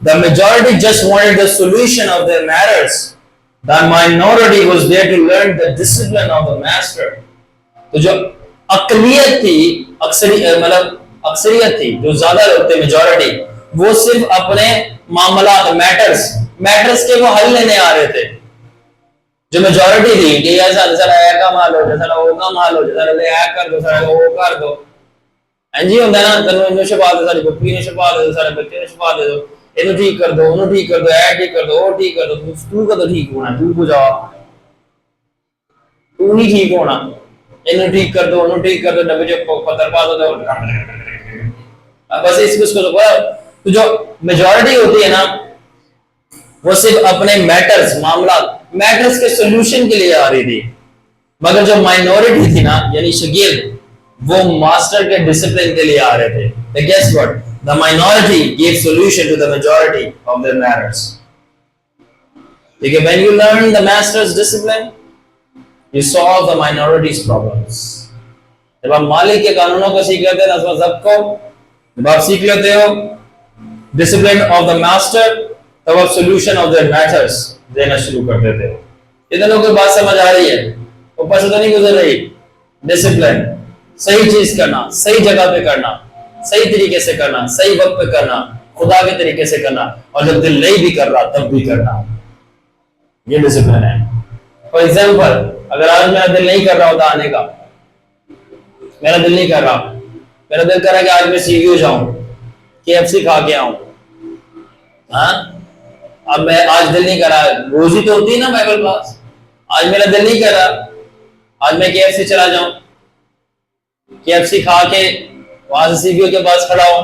The majority just wanted the solution of their matters, the minority was there to learn the discipline of the master. तो जो अकलियत थी, अक्सरियत थी, जो ज्यादा लोग थे, मेजॉरिटी, वो सिर्फ अपने मामलात, मैटर्स के वो हल लेने आ रहे थे। जो मेजॉरिटी थी कि ऐसा ऐ का माल हो, जैसा वो का माल हो, जैसा ले ऐ कर दो, सारा वो कर दो। एनजी होता है ना, तनु इन्हें छुपा दो, सारी बकरी ने छुपा दो, सारे बच्चे ने छुपा दे दो, इन्हें ठीक कर दो, उन्हें ठीक कर दो, ऐ ठीक कर दो, वो ठीक कर दो। तू का तो ठीक होना, तू को जाओ, तू नहीं ठीक होना, इन्हें ठीक कर दो, उन्हें ठीक कर दो, डब्बे जो पत्थर पा दो। बस इसको तो जो मेजॉरिटी होती है ना वो सिर्फ अपने मैटर्स के सॉल्यूशन के लिए आ रही थी। मगर जो माइनॉरिटी थी ना, यानी शागिर्द, वो मास्टर के डिसिप्लिन के लिए आ रहे थे। But guess what? The minority gave solution to the majority of their matters. Because when you learn the master's discipline, you solve the minority's problems. जब आप मालिक के कानूनों को सीख लेते हैं, नज़्म ज़ब्त को जब आप सीख लेते हो, डिसिप्लिन ऑफ द मास्टर, तब आप सोल्यूशन ऑफ देयर मैटर्स देना शुरू कर देते हो। इतने लोगों को बात समझ आ रही है? ऊपर से तो नहीं गुजर रही? डिसिप्लिन, सही चीज करना, सही जगह पे करना, सही तरीके से करना, सही वक्त पे करना, खुदा के तरीके से करना, और जब दिल नहीं भी कर रहा तब भी करना, ये डिसिप्लिन है। फॉर एग्जाम्पल, अगर आज मेरा दिल नहीं कर रहा होता आने का, मेरा दिल नहीं कर रहा, मेरा दिल कर रहा है कि आज मैं सीयू जाऊं, KFC खा के आऊं, हाँ, अब मैं आज दिल नहीं करा, रोज ही तो होती है ना बाइबल क्लास, आज मेरा दिल नहीं कर रहा, आज मैं केएफसी चला जाऊं, केएफसी खा के वहां से सीपीओ के पास खड़ा हूं,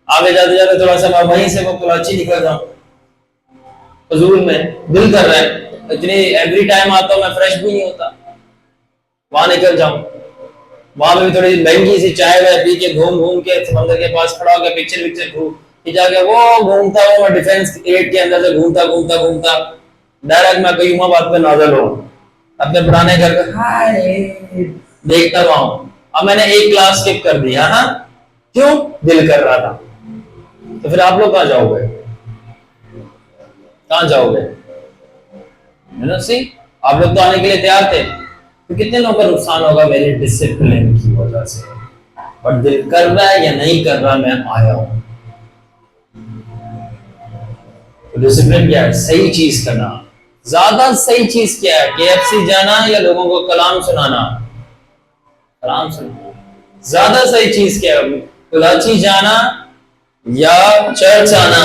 आगे जाते जाते थोड़ा सा मैं वहीं से वो कराची निकल जाऊं, फजूल में दिल कर रहा है, इतनी एवरी टाइम आता हूं मैं फ्रेश भी नहीं होता, वहां निकल जाऊं, वहां पे भी थोड़ी महंगी सी चाय वाय पी के घूम घूम के समंदर के पास खड़ा होकर पिक्चर पिक्चर घूम जाके वो घूमता हुआ मैं डिफेंस एट के अंदर से घूमता घूमता घूमता डायरेक्ट मैं कयूमाबाद पे नाजल हूँ, अपने पुराने घर का हाय देखता हुआ हूँ। अब मैंने एक क्लास स्किप कर दिया, हाँ क्यों, दिल कर रहा था। तो फिर आप लोग कहाँ जाओगे, कहाँ जाओगे, सी आप लोग तो आने के लिए तैयार थे, तो कितने लोगों का नुकसान होगा मेरी डिसिप्लिन की वजह से, बट दिल कर रहा है या नहीं कर रहा, मैं आया हूं। तो डिसिप्लिन क्या है, सही चीज करना। ज्यादा सही चीज क्या है, केएफसी जाना या लोगों को कलाम सुनाना, कलाम सुनाना। ज्यादा सही चीज क्या है, कराची जाना या चर्च आना।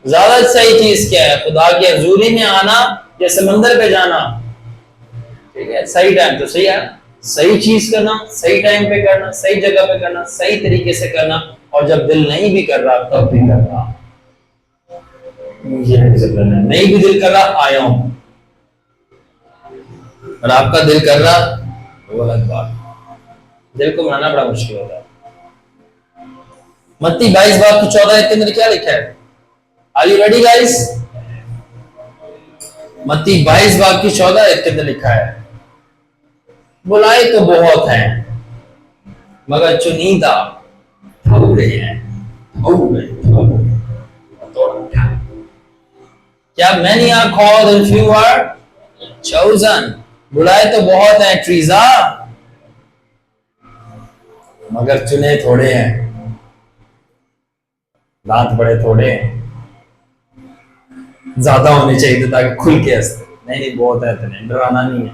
ज्यादा सही चीज क्या है, खुदा की हजूरी में आना या समंदर पे जाना। ठीक है, सही टाइम तो सही है, सही चीज करना, सही टाइम पे करना, सही जगह पे करना, सही तरीके से करना, और जब दिल नहीं भी कर रहा तब भी करना। ये डिसिप्लिन है। नहीं भी दिल कर रहा, आया हूं, और आपका दिल कर रहा वो अलग बात। दिल को मनाना बड़ा मुश्किल होता है। मत्ती 22 बाब की 14 के अंदर क्या लिखा है, आर यू रेडी गाइस? मत्ती 22 बाब की 14 के अंदर लिखा है, बुलाए तो बहुत हैं मगर चुनिंदा थोड़े हैं। क्या many are called and few are chosen? बुलाए तो बहुत हैं ट्रीजा, मगर चुने थोड़े हैं, दांत बड़े थोड़े हैं। ज्यादा होने चाहिए ताकि खुल के हंसते, नहीं बहुत है, इतने डराना नहीं है।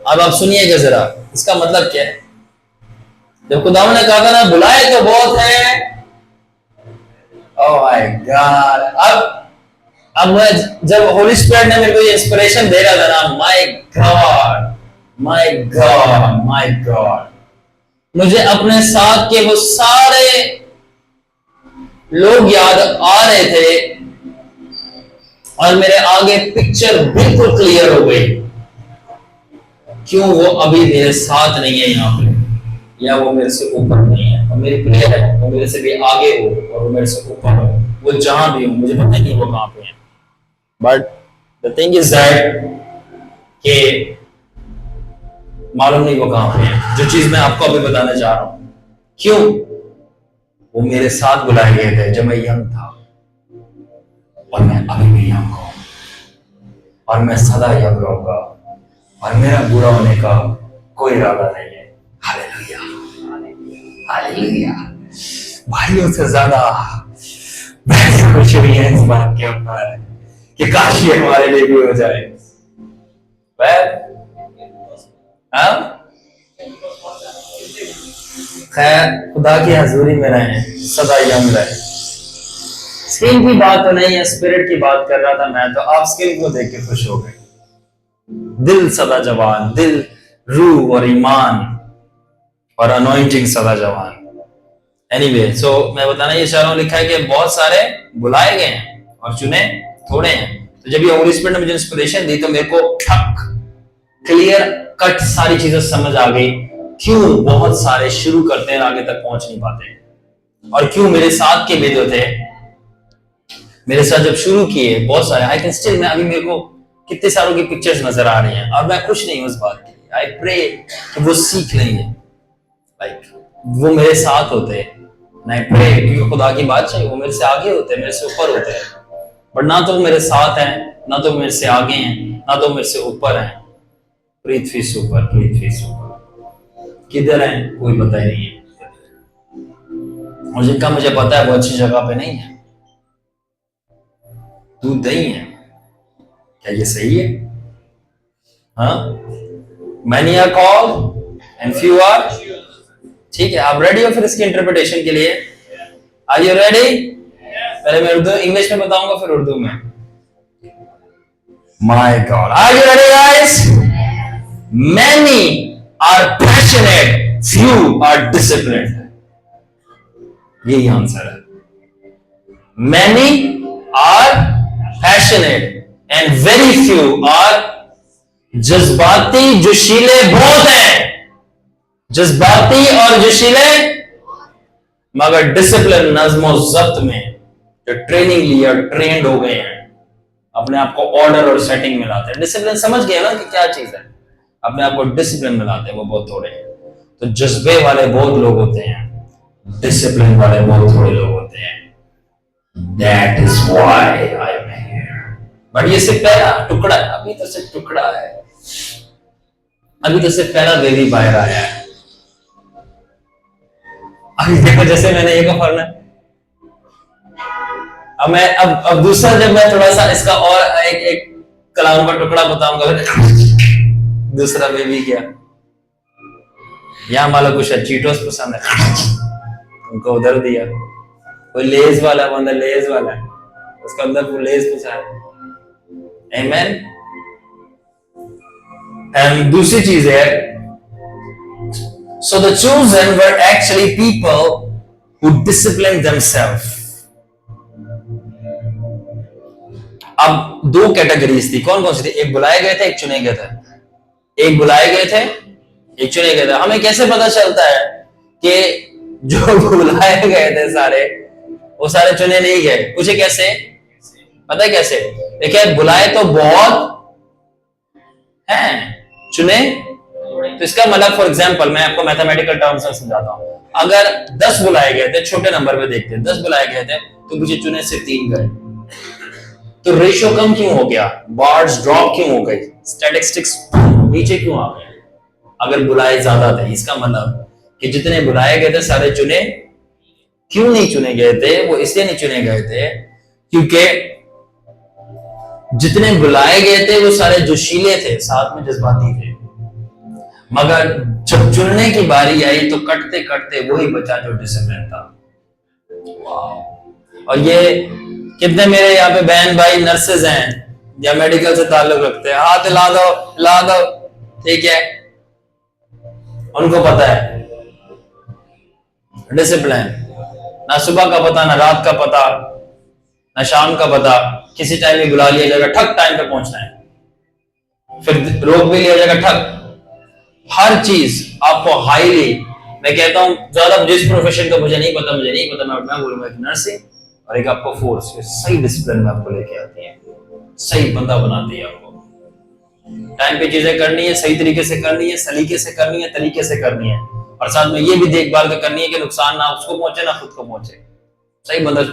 अब आप सुनिएगा जरा, इसका मतलब क्या है। जब खुदावन ने कहा था ना बुलाए तो बहुत है, ओह माय गॉड, अब मैं जब होली स्पिरिट ने मेरे को ये इंस्पिरेशन दे रहा था ना, my God my God my God, मुझे अपने साथ के वो सारे लोग याद आ रहे थे और मेरे आगे पिक्चर बिल्कुल क्लियर हो गई। क्यों, वो अभी मेरे साथ नहीं है यहाँ पे, या वो मेरे से ऊपर नहीं है, और मेरी प्रेयर है वो मेरे से भी आगे हो और वो मेरे से ऊपर हो, वो जहां भी हो, मुझे पता नहीं वो कहां पे है, but the thing is that कि मालूम नहीं वो कहां पे है। जो चीज मैं आपको अभी बताना चाह रहा हूं, क्यों, वो मेरे साथ बुलाए गए थे जब मैं यंग था, और मैं अभी भी यंग हूं, और मैं सदा यंग रहूंगा, और मेरा बुरा होने का कोई इरादा नहीं है। Hallelujah hallelujah. भाइयों से ज्यादा मैं खुश हुई है इस बात के ऊपर कि काश ये हमारे लिए भी हो जाए। खैर, खुदा की हजूरी में रहें, सदा यंग रहे। स्किन की बात तो नहीं है, स्पिरिट की बात कर रहा था मैं, तो आप स्किन को देख के खुश हो गए। दिल सदा जवान, दिल, रूह और ईमान और अनॉइंटिंग सदा जवान। एनीवे, सो मैं बताना ये चाह रहा हूं, लिखा है कि बहुत सारे बुलाए गए हैं और चुने थोड़े हैं। तो जब ये होली स्पिरिट ने मुझे इंस्पिरेशन दी तो मेरे को ठक क्लियर कट सारी चीजें समझ आ गई, क्यों बहुत सारे शुरू करते हैं आगे तक पहुंच नहीं पाते, और क्यों मेरे साथ के भी जो थे, मेरे साथ जब शुरू किए बहुत सारे, आई कैन स्टिल, मैं अभी मेरे को कितने सारों की पिक्चर्स नजर आ रही हैं, और मैं खुश नहीं हूं उस बात के लिए। आई प्रे कि वो सीख लेंगे, लाइक वो मेरे साथ होते, नहीं प्रे, क्योंकि खुदा की बात चाहिए, वो मेरे से आगे होते हैं, मेरे से ऊपर होते हैं, बट ना तो मेरे साथ हैं, ना तो मेरे से आगे हैं, ना तो मेरे से ऊपर हैं। पृथ्वी से ऊपर, पृथ्वी से ऊपर किधर है कोई पता ही नहीं है, और जिनका मुझे पता है वो अच्छी जगह पे नहीं है, दूध दही है। क्या ये सही है? हाँ, many are called and few are, ठीक है, आप रेडी हो फिर इसकी इंटरप्रिटेशन के लिए? Are you ready? पहले मैं उर्दू इंग्लिश में बताऊंगा फिर उर्दू में. My God, are you ready, guys? Many are passionate, few are disciplined. यही आंसर है. Many are passionate and very few are जज्बाती. जोशीले बहुत हैं, जज्बाती और जोशीले, मगर डिसिप्लिन, नज़्म और ज़ब्त में जो ट्रेनिंग लिया, ट्रेंड हो गए हैं, अपने आप को ऑर्डर और सेटिंग में लाते हैं. डिसिप्लिन समझ गए ना कि क्या चीज है, अपने आप को डिसिप्लिन में लाते हैं, वो बहुत थोड़े हैं. तो जज्बे वाले बहुत लोग होते हैं, डिसिप्लिन वाले बहुत थोड़े लोग होते हैं. That is why I am here. But ये सिर्फ पहला टुकड़ा है, अभी तो सिर्फ टुकड़ा है, अभी तो सिर्फ पहला बेबी बाहर आया है. अभी देखो जैसे मैंने ये कहा ना, अब मैं अब दूसरा, जब मैं थोड़ा सा इसका और एक कलाम का टुकड़ा बताऊंगा, दूसरा बेबी क्या, यहाँ वाला कुछ चीटोस पसंद है, उनको उधर दिया. कोई लेज वाला बंदा, लेज वाला है, उसका अंदर वो लेज पहुंचा है. आमेन. एंड दूसरी चीज है, so the chosen were actually people who disciplined themselves. अब दो कैटेगरीज थी. कौन कौन सी थी? एक बुलाए गए थे, एक चुने गए थे. एक बुलाए गए थे, एक चुने गए थे. हमें कैसे पता चलता है कि जो बुलाए गए थे सारे, वो सारे चुने नहीं गए? पूछे कैसे? पता है कैसे? देखिए, बुलाए तो बहुत हैं, चुने तो इसका मतलब, फॉर एग्जांपल मैं आपको मैथमेटिकल टर्म्स में समझाता हूं. अगर 10 बुलाए गए थे, छोटे नंबर पे देखते हैं, 10 बुलाए गए थे तो मुझे चुने से 3 गए. तो रेशियो कम क्यों हो गया? बार्स ड्रॉप क्यों हो गई? स्टैटिस्टिक्स नीचे क्यों आ गए? अगर बुलाए ज्यादा थे. इसका मतलब कि जितने बुलाए गए थे सारे चुने क्यों नहीं चुने गए थे? वो इसलिए नहीं चुने गए थे क्योंकि जितने बुलाए गए थे वो सारे जोशीले थे, साथ में जज्बाती थे. मगर जब चुनने की बारी आई तो कटते कटते वही बचा जो डिसिप्लिन था. और ये कितने मेरे यहाँ पे बहन भाई नर्सेज हैं या मेडिकल से ताल्लुक रखते हैं? हाथ ला दो, ला दो. ठीक है, उनको पता है डिसिप्लिन. ना सुबह का पता, ना रात का पता, ना शाम का पता. किसी टाइम में बुला लिया जाएगा, ठक टाइम पे पहुंचना है, फिर रोक भी लिया जाएगा, ठक. हर चीज आपको हाईली, मैं कहता हूं ज्यादा जिस प्रोफेशन का मुझे नहीं पता, मैं बोलूंगा एक नर्सिंग और एक आपको फोर्स, सही डिसिप्लिन में आपको लेके आती है, सही बंदा बनाती है. आपको टाइम पे चीजें करनी है, सही तरीके से करनी है, सलीके से करनी है, तरीके से करनी है, और साथ में ये भी देखभाल करनी है कि नुकसान ना उसको पहुंचे ना खुद को पहुंचे. सही बंदा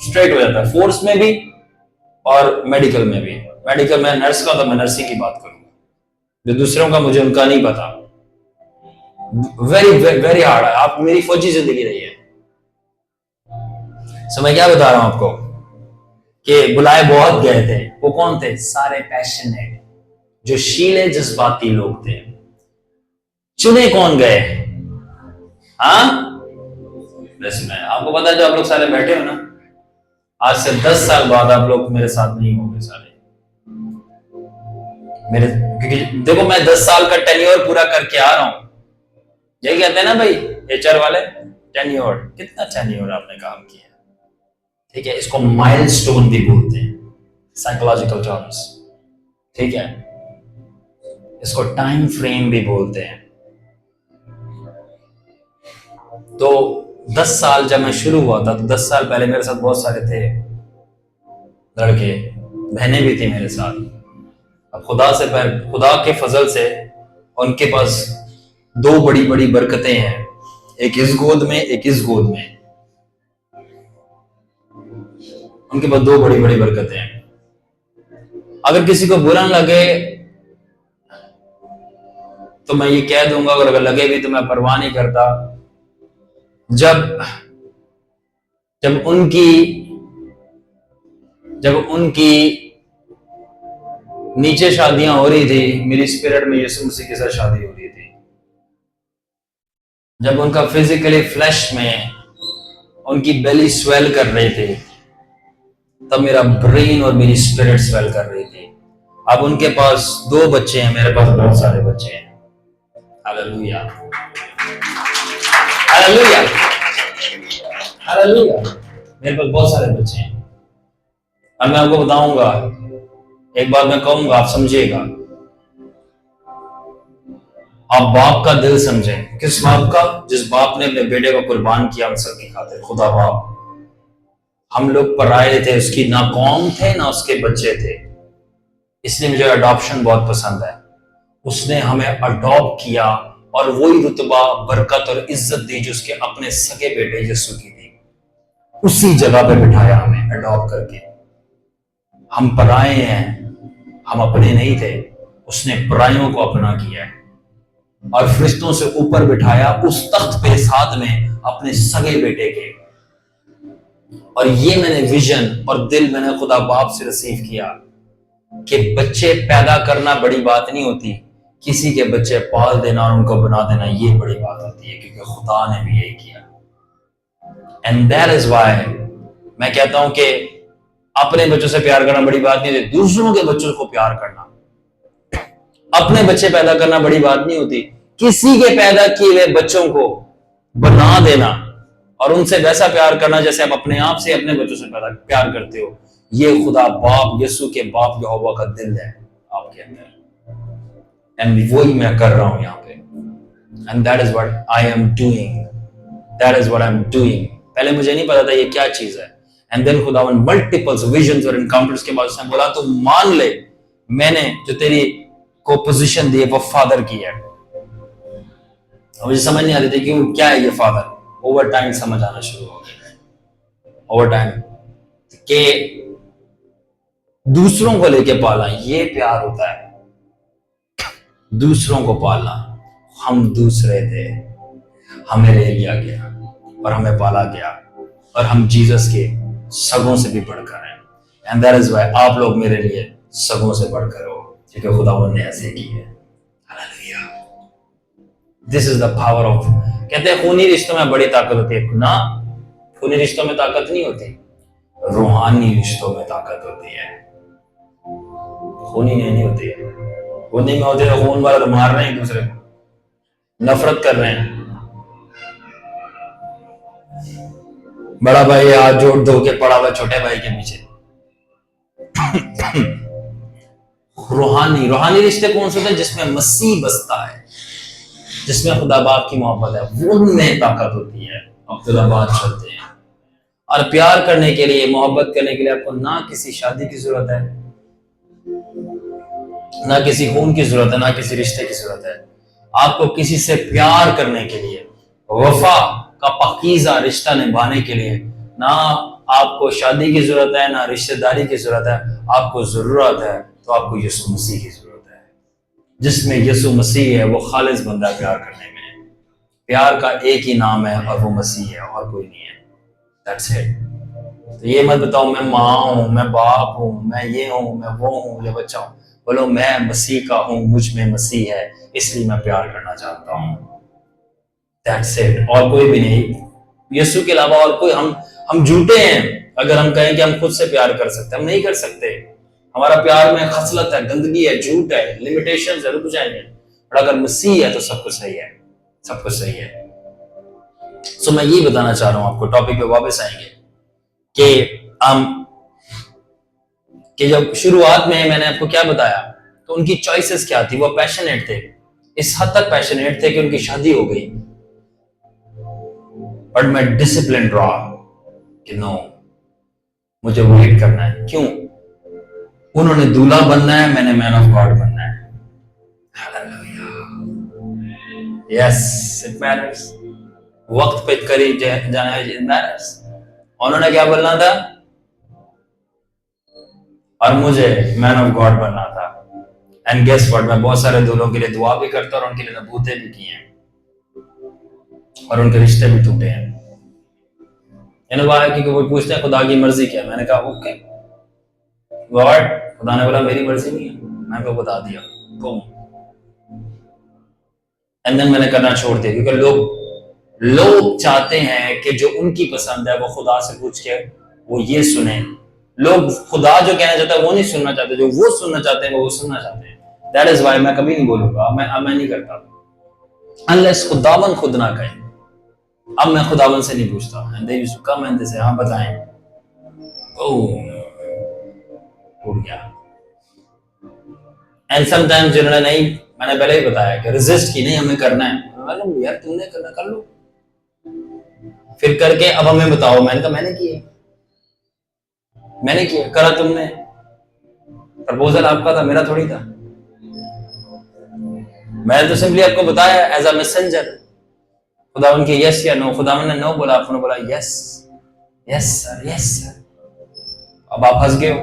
स्ट्रेट हो जाता है, फोर्स में भी और मेडिकल में भी. मेडिकल में नर्स का, तो मैं नर्सिंग की बात करूंगा. जो दूसरों का मुझे उनका नहीं पता. वेरी वेरी हार्ड है. आप मेरी फौजी जिंदगी रही है. सो मैं क्या बता रहा हूं आपको कि बुलाए बहुत गए थे. वो कौन थे? सारे पैशनेट, जो शीले जज्बाती लोग थे. चुने कौन गए? हाँ, बस मैं आपको पता है, जो आप लोग सारे बैठे हो ना, आज से 10 साल बाद आप लोग मेरे साथ नहीं होंगे सारे मेरे, क्योंकि देखो मैं 10 साल का टेन्योर पूरा करके आ रहा हूं. यही कहते हैं ना भाई एचआर वाले, टेन्योर. कितना टेन्योर आपने काम किया. ठीक है, इसको माइलस्टोन भी बोलते हैं, साइकोलॉजिकल टर्म्स. ठीक है, इसको टाइम फ्रेम भी बोलते हैं. तो 10 साल जब मैं शुरू हुआ था, तो 10 साल पहले मेरे साथ बहुत सारे थे लड़के, बहनें भी थी मेरे साथ. अब खुदा के फजल से उनके पास 2 बड़ी बड़ी बरकतें हैं, एक इस गोद में, एक इस गोद में. उनके पास 2 बड़ी बड़ी बरकतें हैं. अगर किसी को बुरा लगे तो मैं ये कह दूंगा, अगर लगे भी तो मैं परवाह नहीं करता. जब उनकी नीचे शादियां हो रही थी, मेरी स्पिरिट में यीशु मसीह के साथ शादी हो रही थी. जब उनका फिजिकली फ्लैश में उनकी बेली स्वेल कर रहे थे, तब मेरा ब्रेन और मेरी स्पिरिट स्वेल कर रही थी। अब उनके पास 2 बच्चे हैं, मेरे पास बहुत सारे बच्चे हैं। Hallelujah, hallelujah, hallelujah. मेरे पास बहुत सारे बच्चे हैं। अब मैं आपको बताऊंगा, एक बात मैं कहूंगा, आप समझिएगा। आप बाप का दिल समझें। किस बाप का? जिस बाप ने अपने बेटे को कुर्बान किया हम सबकी खातिर, खुदा बाप। हम लोग पराये थे, उसकी ना कौम थे ना उसके बच्चे थे। इसलिए मुझे अडॉप्शन बहुत पसंद है। उसने हमें अडॉप्ट किया और वही रुतबा, बरकत और इज्जत दी जो उसके अपने सगे बेटे यीशु की दी। उसी जगह पे बिठाया हमें अडॉप्ट करके। हम पराये हैं, हम अपने नहीं थे। उसने परायों को अपना किया है और फरिश्तों से ऊपर बिठाया उस तख्त पे साथ में अपने सगे बेटे के। और ये मैंने विजन और दिल मैंने खुदा बाप से रिसीव किया कि बच्चे पैदा करना बड़ी बात नहीं होती, किसी के बच्चे पाल देना और उनको बना देना ये बड़ी बात होती है, क्योंकि खुदा ने भी यही किया। एंड दैट इज व्हाई मैं कहता हूं कि अपने बच्चों से प्यार करना बड़ी बात नहीं होती, दूसरों के बच्चों को प्यार करना। अपने बच्चे पैदा करना बड़ी बात नहीं होती, किसी के पैदा किए हुए बच्चों को बना देना और उनसे वैसा प्यार करना जैसे आप अपने आप से अपने बच्चों से प्यार करते हो। ये खुदा बाप, यीशु के बाप यहोवा का दिल है आपके अंदर। एंड वही मैं कर रहा हूं यहाँ पे। And that is what I am doing, that is what I am doing. पहले मुझे नहीं पता था ये क्या चीज है। एंड देन खुदावन मल्टीपल्स विजन्स और एनकाउंटर्स के बाद उसने बोला, तू मान ले मैंने जो तेरी को पोजीशन दी है वो फादर की है। मुझे समझ नहीं आ रही थी कि क्या है ये फादर। ओवर टाइम समझ आना शुरू हो गया। ओवर टाइम के दूसरों को लेके पाला, ये प्यार होता है। दूसरों को पालना। हम दूसरे थे, हमें ले लिया गया और हमें पाला गया और हम जीसस के सगों से भी बढ़कर हैं। एंड दैट इज व्हाई आप लोग मेरे लिए सगों से बढ़कर हो, क्योंकि खुदावंद ने ऐसे की है। Hallelujah. This is the power of, कहते हैं खूनी रिश्तों में बड़ी ताकत होती है ना। खूनी रिश्तों में ताकत नहीं होती, रूहानी रिश्तों में ताकत होती है। खूनी नहीं होती है। खूनी में होते तो खून वाले तो मार रहे हैं एक दूसरे को, नफरत कर रहे हैं। बड़ा भाई हाथ जोड़ धो के पड़ा हुआ छोटे भाई के पीछे। रूहानी रिश्ते कौन से होते हैं? जिसमें मसीह बसता है, जिसमें खुदा बाप की मोहब्बत है, वो में ताकत होती है। अब खुदा बात चलते हैं। और प्यार करने के लिए, मोहब्बत करने के लिए आपको ना किसी शादी की जरूरत है, ना किसी खून की जरूरत है, ना किसी रिश्ते की जरूरत है। आपको किसी से प्यार करने के लिए, वफा का पाकीज़ा रिश्ता निभाने के लिए ना आपको शादी की जरूरत है, ना रिश्तेदारी की जरूरत है। आपको जरूरत है तो आपको यीशु मसीह की जरूरत है। जिसमें यीशु मसीह है वो खालिस बंदा प्यार करने में। प्यार का एक ही नाम है और वो मसीह है और कोई नहीं है। That's it। तो ये मत बताओ मैं माँ हूं, मैं बाप हूं, मैं ये हूं, मैं वो हूं, या बच्चा हूं। बोलो मैं मसीह का हूं, मुझ में मसीह है, इसलिए मैं प्यार करना चाहता हूं। That's it। और कोई भी नहीं, यीशु के अलावा और कोई। हम झूठे हैं अगर हम कहें कि हम खुद से प्यार कर सकते हैं। हम नहीं कर सकते। हमारा प्यार में खसलत है, गंदगी है, झूठ है, लिमिटेशंस है, रुक जाएंगे। और अगर मसीह है तो सब कुछ सही है, सब कुछ सही है। सो मैं ये बताना चाह रहा हूं आपको, टॉपिक पे वापस आएंगे कि जब शुरुआत में मैंने आपको क्या बताया, तो उनकी चॉइसेस क्या थी। वो पैशनेट थे, इस हद तक पैशनेट थे कि उनकी शादी हो गई, बट मैं डिसिप्लिन रहा कि नो, मुझे वेट करना है। क्यों? उन्होंने दूल्हा बनना है, मैंने मैन ऑफ गॉड बनना है। Yes, it matters. वक्त पे करीब जाना है, इट मैटर्स। उन्होंने क्या बनना था और मुझे मैन ऑफ गॉड बनना था। एंड गेस व्हाट, मैं बहुत सारे दूल्हों के लिए दुआ भी करता और उनके लिए नबूते भी किए हैं और उनके रिश्ते भी टूटे हैं। क्योंकि वो पूछते हैं खुदा की मर्जी क्या है। मैंने कहा ओके गॉड। खुदा ने बोला मेरी मर्जी नहीं है, मैंने बता दिया बूम। एंड देन मैंने करना छोड़ दिया, क्योंकि लोग लोग चाहते हैं कि जो उनकी पसंद है वो खुदा से पूछ के वो ये सुने। लोग खुदा जो कहना चाहता है वो नहीं सुनना चाहते, जो वो सुनना चाहते हैं वो सुनना चाहते हैं। दैट इज वाई मैं कभी नहीं बोलूंगा, मैं नहीं करता अनलेस खुदावन खुद ना कहे। अब मैं खुदावन से नहीं पूछता। And they used to come and they say हाँ बताएं। ओह टूट गया। एंड समटाइम्स जिन्होंने नहीं, मैंने पहले ही बताया कि रेजिस्ट की नहीं, हमें करना है। मालूम यार तुमने करना कर लो, फिर करके अब हमें बताओ। मैंने कहा मैंने किया, करा तुमने, प्रपोजल आपका था, मेरा थोड़ी था। मैंने तो सिंपली आपको बताया एज अ मैसेंजर। खुदावन के यस या नो, खुदावन ने नो बोला, आपने बोला yes yes sir yes sir. अब आप हंस गए हो,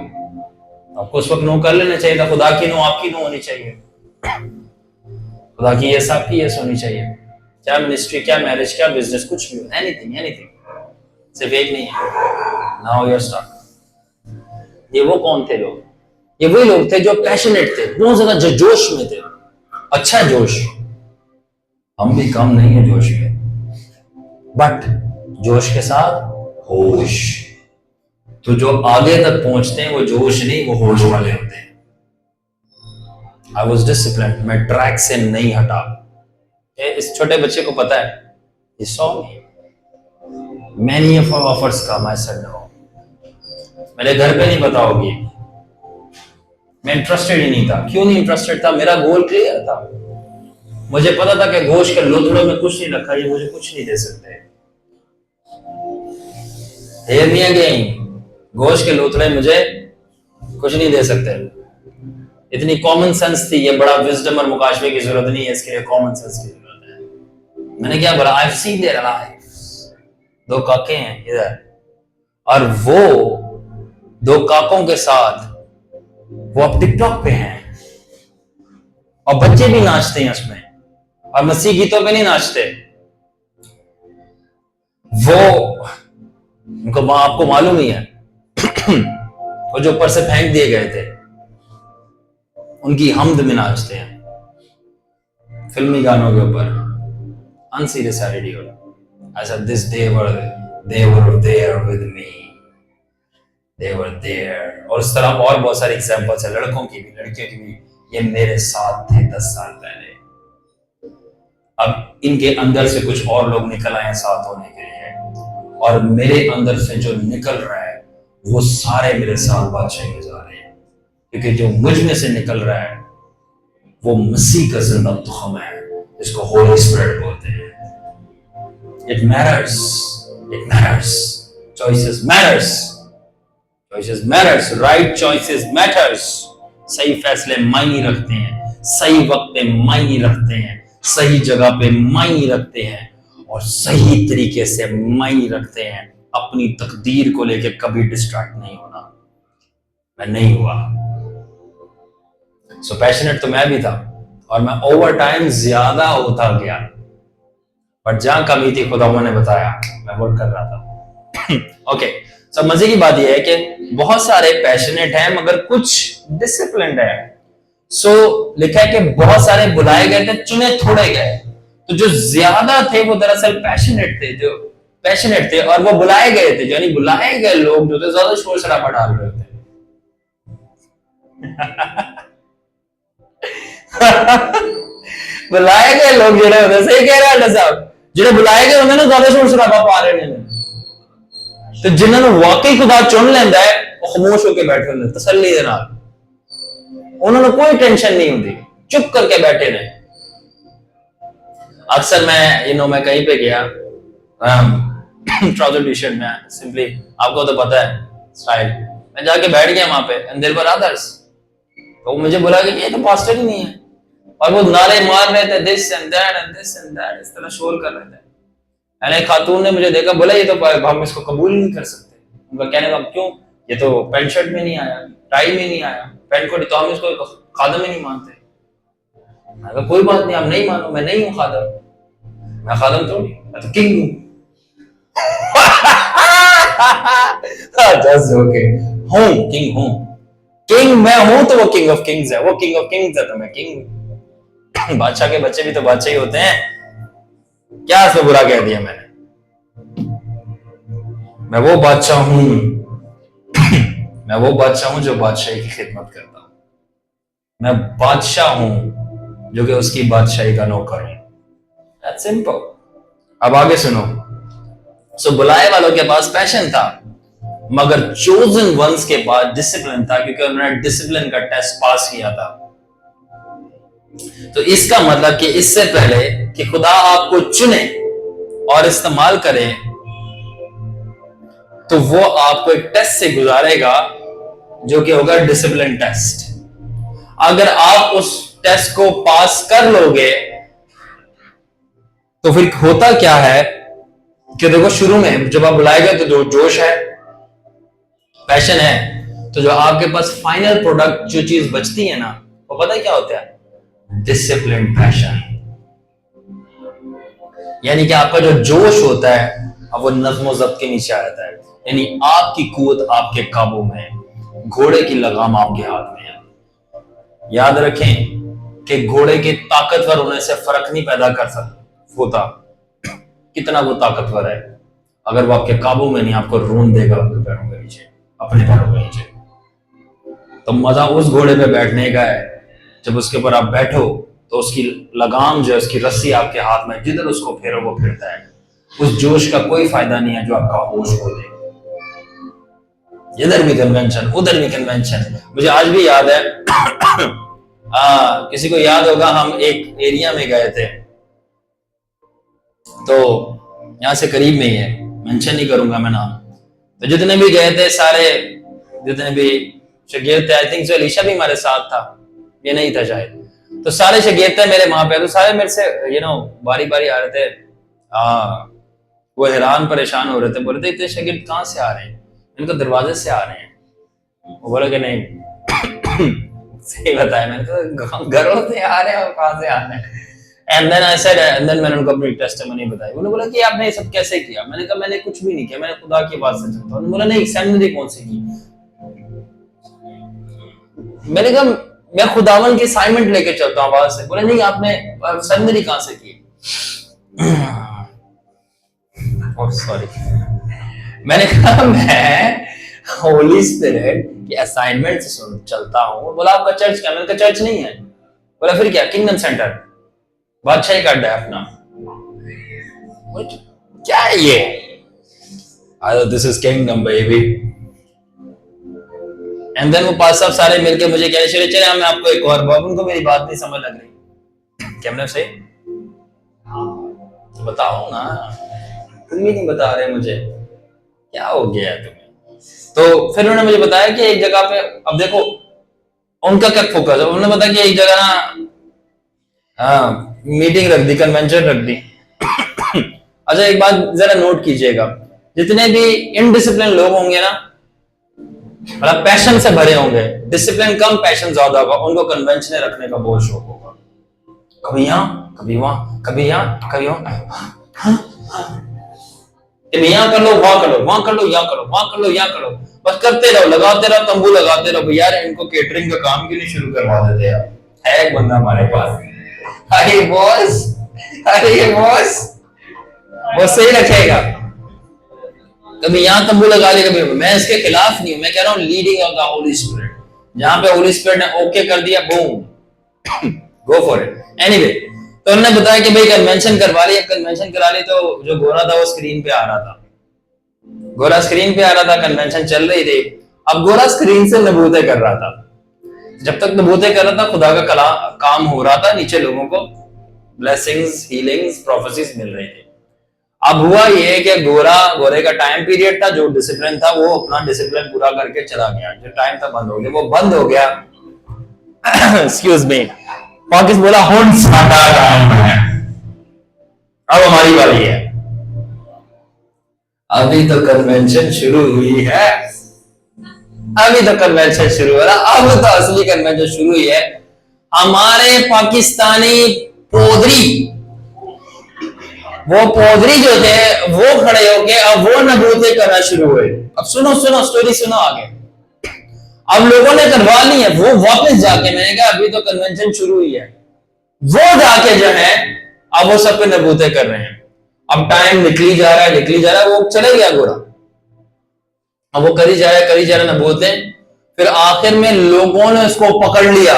आपको उस वक्त नो कर लेना चाहिए था। खुदा की नो आपकी नो होनी चाहिए, खुदा की यस आपकी यस होनी चाहिए। क्या मिनिस्ट्री, क्या मैरिज, क्या बिजनेस, कुछ भी हो, एनीथिंग एनीथिंग, सिर्फ एक नहीं है। Now your start. ये वो कौन थे लोग? ये वही लोग थे जो पैशनेट थे, बहुत ज्यादा जोश में थे। अच्छा जोश, हम भी कम नहीं है जोश में, बट जोश के साथ होश। तो जो आगे तक पहुंचते हैं वो जोश नहीं, वो होश वाले होते हैं। आई वॉज डिसिप्लिन, मैं ट्रैक से नहीं हटा। इस छोटे बच्चे को पता है, ये सॉन्ग मैनी ऑफर्स का मैं सर नो, मेरे घर पे नहीं बताओगी। मैं इंटरेस्टेड ही नहीं था। क्यों नहीं इंटरेस्टेड था? मेरा गोल क्लियर था। मुझे पता था कि गोश्त के लोथड़ों में कुछ नहीं रखा, ये मुझे कुछ नहीं दे सकते। Hear me again, गोश्त के लोथड़े मुझे कुछ नहीं दे सकते। इतनी कॉमन सेंस थी, ये बड़ा विजडम और मुकाशवे की जरूरत नहीं है, इसके लिए कॉमन सेंस की जरूरत है। मैंने क्या बोला? I've seen their lives। दो काके हैं इधर, और वो दो काकों के साथ वो अब टिकटॉक पे हैं, और बच्चे भी नाचते हैं उसमें, और मसीह गीतों पे नहीं नाचते। वो उनको आपको मालूम ही है वो जो ऊपर से फेंक दिए गए थे, उनकी हमद में नाचते हैं फिल्मी गानों के ऊपर। अनसीरियस एटीट्यूड। ऐसा this they were there with me, they were there। और इस तरह और बहुत सारे एग्जांपल्स है, लड़कों की भी लड़कियों की भी। ये मेरे साथ थे 10 साल पहले, अब इनके अंदर से कुछ और लोग निकल आए साथ होने के लिए, और मेरे अंदर से जो निकल रहा है वो सारे मेरे साथ बादशाही में जा रहे हैं, क्योंकि जो मुझ में से निकल रहा है वो मसीह का जिंदा तुखम है, जिसको होली स्पिरिट बोलते हैं। It matters, it matters, choices matters, choices matters, right choices matters. सही फैसले मायने रखते हैं, सही वक्त पे मायने रखते हैं, सही जगह पे मायने रखते हैं, और सही तरीके से मायने रखते हैं। अपनी तकदीर को लेकर कभी डिस्ट्रैक्ट नहीं होना। मैं नहीं हुआ। सो पैशनेट तो मैं भी था, और मैं ओवर टाइम ज्यादा होता गया, बट जहां कमी थी खुदा ने बताया, मैं वर्क कर रहा था। ओके, सो मजे की बात यह है कि बहुत सारे पैशनेट हैं मगर कुछ डिसिप्लिन्ड है। सो लिखा है कि बहुत सारे बुलाए गए थे, चुने थोड़े गए। तो जो ज्यादा थे वो दरअसल पैशनेट थे, जो पैशनेट थे, और वो बुलाए गए थे, यानी बुलाए गए लोग जो थे ज्यादा शोर शराबा डाल रहे थे। बुलाए गए लोग जो होते, सही कह रहे हैं साहब, जो बुलाए गए होंगे ना ज्यादा शोर शराबा पा रहे हैं। तो जिन्होंने वाकई खुदा चुन लेंदा है वो खामोश होकर बैठे होंगे तसल्ली दे नाल, उन्होंने कोई टेंशन नहीं होती, चुप करके बैठे रहे। अक्सर मैं कहीं पे गया ट्राउजर टी शर्ट में, सिंपली आपको तो पता है स्टाइल, मैं जाके बैठ गया वहां पे, एंड देयर वर अदर्स। तो मुझे बोला कि ये तो पास्टर ही नहीं है, और वो नारे मार रहे थे, this and that and this and that, इस तरह शोर कर रहे थे। एक खातून ने मुझे देखा, बोला ये तो हम इसको कबूल नहीं कर सकते। उनका कहने का क्यों? ये तो पैंट शर्ट में नहीं आया, टाई में नहीं आया, पैंट कोट, तो हम इसको खादम ही नहीं मानते। मैं कहा कोई बात नहीं, आप नहीं मानो, मैं नहीं हूं खादम, मैं खादम थोड़ी, मैं तो किंग हूं। जस्ट ओके, हूं किंग, हूं किंग, मैं हूं तो वो किंग ऑफ किंग्स है, वो किंग ऑफ किंग्स है तो मैं किंग हूं। बादशाह के बच्चे भी तो बादशाह ही होते हैं। क्या इसमें बुरा कह दिया मैंने? मैं वो बादशाह हूं मैं वो बादशाह हूं जो बादशाही की खिदमत करता हूं। मैं बादशाह हूं जो कि उसकी बादशाही का नौकर हूं। That's simple. अब आगे सुनो। सो बुलाए वालों के पास पैशन था, मगर चोजन वंस के पास डिसिप्लिन था, क्योंकि उन्होंने डिसिप्लिन का टेस्ट पास किया था। तो इसका मतलब कि इससे पहले कि खुदा आपको चुने और इस्तेमाल करे, तो वो आपको एक टेस्ट से गुजारेगा जो कि होगा डिसिप्लिन टेस्ट। अगर आप उस टेस्ट को पास कर लोगे तो फिर होता क्या है कि देखो, शुरू में जब आप बुलाए गए तो जो जोश है, पैशन है, तो जो आपके पास फाइनल प्रोडक्ट जो चीज बचती है ना, वो पता है क्या होता है? Discipline passion. यानी कि आपका जो जोश होता है अब वो नज़्म ज़ब्त के नीचे आता है, यानी आपकी कुव्वत आपके काबू में है, घोड़े की लगाम आपके हाथ में है। याद रखें कि घोड़े के ताकतवर होने से फर्क नहीं पैदा कर सकता होता कितना वो ताकतवर है, अगर वो आपके काबू में नहीं, आपको रोन देगा अपने पैरों के नीचे, अपने पैरों के नीचे। तो मजा उस घोड़े पे बैठने का है जब उसके ऊपर आप बैठो तो उसकी लगाम जो है, उसकी रस्सी आपके हाथ में, जिधर उसको फेरो वो फिरता है। उस जोश का कोई फायदा नहीं है जो आपका होश खो दे। इधर भी कन्वेंशन, उधर भी कन्वेंशन। मुझे आज भी याद है किसी को याद होगा, हम एक एरिया में गए थे, तो यहां से करीब में ही है, मेंशन नहीं करूंगा मैं नाम। तो जितने भी गए थे, सारे जितने भी शागिर्द थे, आई थिंक सो अलीशा भी हमारे साथ था, ये नहीं था शायद, तो सारे शागिर्द थे मेरे वहां पे, तो सारे मेरे से बारी बारी आ रहे थे। वो हैरान परेशान हो रहे थे, बोल रहे थे इतने शागिर्द कहाँ से आ रहे हैं? इनको दरवाजे से आ रहे हैं। वो बोला कि नहीं सही बताया मैंने, तो घरों से आ रहे हैं और कहाँ से आ रहे हैं। And then I said, and then मैंने उनको अपनी टेस्टिमनी बताई। उन्होंने बोला कि आपने ये सब कैसे किया? मैंने कहा मैंने कुछ भी नहीं किया, मैंने खुदा की बात से चलता हूँ। उन्होंने बोला नहीं, सेमिनरी कौन सी की? मैंने कहा मैं खुदावन की असाइनमेंट लेके चलता हूँ वहां से। बोले नहीं, आपने सेमिनरी कहां से की? सॉरी मैंने कहा मैं होली स्पिरिट की असाइनमेंट से चलता हूँ। बोला आपका चर्च क्या? मैंने कहा चर्च नहीं है। बोला फिर क्या? किंगडम सेंटर, बादशाही का अड्डा है अपना। क्या है ये? This is kingdom baby. And then वो पास साहब सारे मिलके मुझे कह रहे चले मैं आपको एक और बात, उनको मेरी बात नहीं समझ लग रही। क्या मैंने सही तो बताओ ना, तुम भी नहीं बता रहे मुझे, क्या हो गया है तुम्हें? तो फिर उन्होंने मुझे बताया कि एक जगह पे, अब देखो उनका क्या फोकस है, उन्होंने बताया कि एक जगह ना मीटिंग रख दी, कन्वेंशन रख दी। अच्छा एक बात जरा नोट कीजिएगा, जितने भी इनडिसिप्लिन लोग होंगे ना, मतलब पैशन से भरे होंगे, डिसिप्लिन कम पैशन ज्यादा होगा, उनको कन्वेंशन रखने का बहुत शौक होगा। कभी यहाँ कभी वहां, कभी यहाँ कभी वहां, यहाँ कर लो, वहां कर लो, वहां कर लो, यहाँ करो, वहां कर लो, यहाँ करो, बस करते रहो, लगाते रहो, तंबू लगाते रहो। भैया इनको केटरिंग का काम क्यों नहीं शुरू करवा देते यार? है एक बंदा हमारे पास, अरे बॉस, अरे बॉस, वो सही रखेगा। कभी यहाँ तंबू लगा ले, कभी। मैं इसके खिलाफ नहीं हूं, मैं कह रहा हूँ leading of the Holi spirit. जहां पे होली स्पिरिट ने ओके कर दिया, boom, go for it. Anyway, तो उन्होंने बताया कि भाई कन्वेंशन करवा ली। कन्वेंशन करा ली तो जो गोरा था वो स्क्रीन पे आ रहा था, गोरा स्क्रीन पे आ रहा था, कन्वेंशन चल रही थी। अब गोरा स्क्रीन से नबूते कर रहा था। जब तक नबूते कर रहा था, खुदा का काम हो रहा था, नीचे लोगों को ब्लेसिंग्स, हीलिंग्स, प्रोफेसीज मिल रही थी। अब हुआ ये कि गोरे का टाइम पीरियड था, जो डिसिप्लिन था वो अपना डिसिप्लिन पूरा करके चला गया, जो टाइम था बंद हो गया, वो बंद हो गया। एक्सक्यूज मी, पाकिस बोला हुन साडा टाइम है, अब हमारी बारी है। अभी तो कन्वेंशन शुरू हुई है, अभी तो कन्वेंशन शुरू हो रहा, अब तो असली कन्वेंशन शुरू हुई है। हमारे पाकिस्तानी पौधरी, वो पौधरी जो थे वो खड़े होके अब वो नबूते करना शुरू हुए। अब सुनो सुनो स्टोरी सुनो आगे। अब लोगों ने करवा ली है, वो वापस जाके, मैंने कहा अभी तो कन्वेंशन शुरू हुई है, वो जाके जो है अब वो सब पे नबूते कर रहे हैं। अब टाइम निकली जा रहा है, वो चले गया गोरा। अब वो करी जा रहा है ना बोलते हैं। फिर आखिर में लोगों ने उसको पकड़ लिया,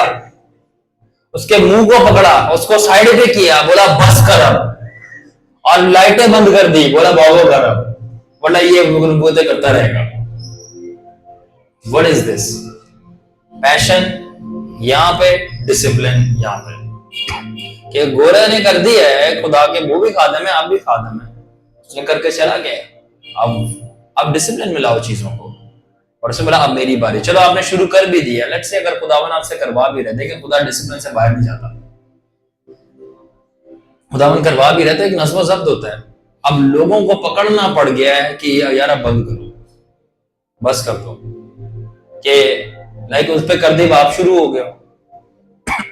उसके मुंह को पकड़ा, उसको साइड पे किया, बोला बस कर अब, और लाइटें बंद कर दी, बोला भागो घर अब, बोला ये बोलते करता रहेगा। What is this? पैशन यहां पे, डिसिप्लिन यहां पे। कि गोरे ने कर दिया है, खुदा के वो भी खादम है, आप भी खादम है, उसने करके चला गया। अब डिसिप्लिन में लाओ चीजों को। और उसने बोला अब मेरी बारी, चलो आपने शुरू कर भी दिया, लेट्स से अगर खुदावन आपसे करवा भी रहे, देखिए खुदा डिसिप्लिन से बाहर नहीं जाता, खुदावन करवा भी रहता है, एक नज़्म ज़ब्त होता है। अब लोगों को पकड़ना पड़ गया है कि यार अब बंद करो, बस कर दो, कि लाइक उस पर कर दे आप शुरू हो गए।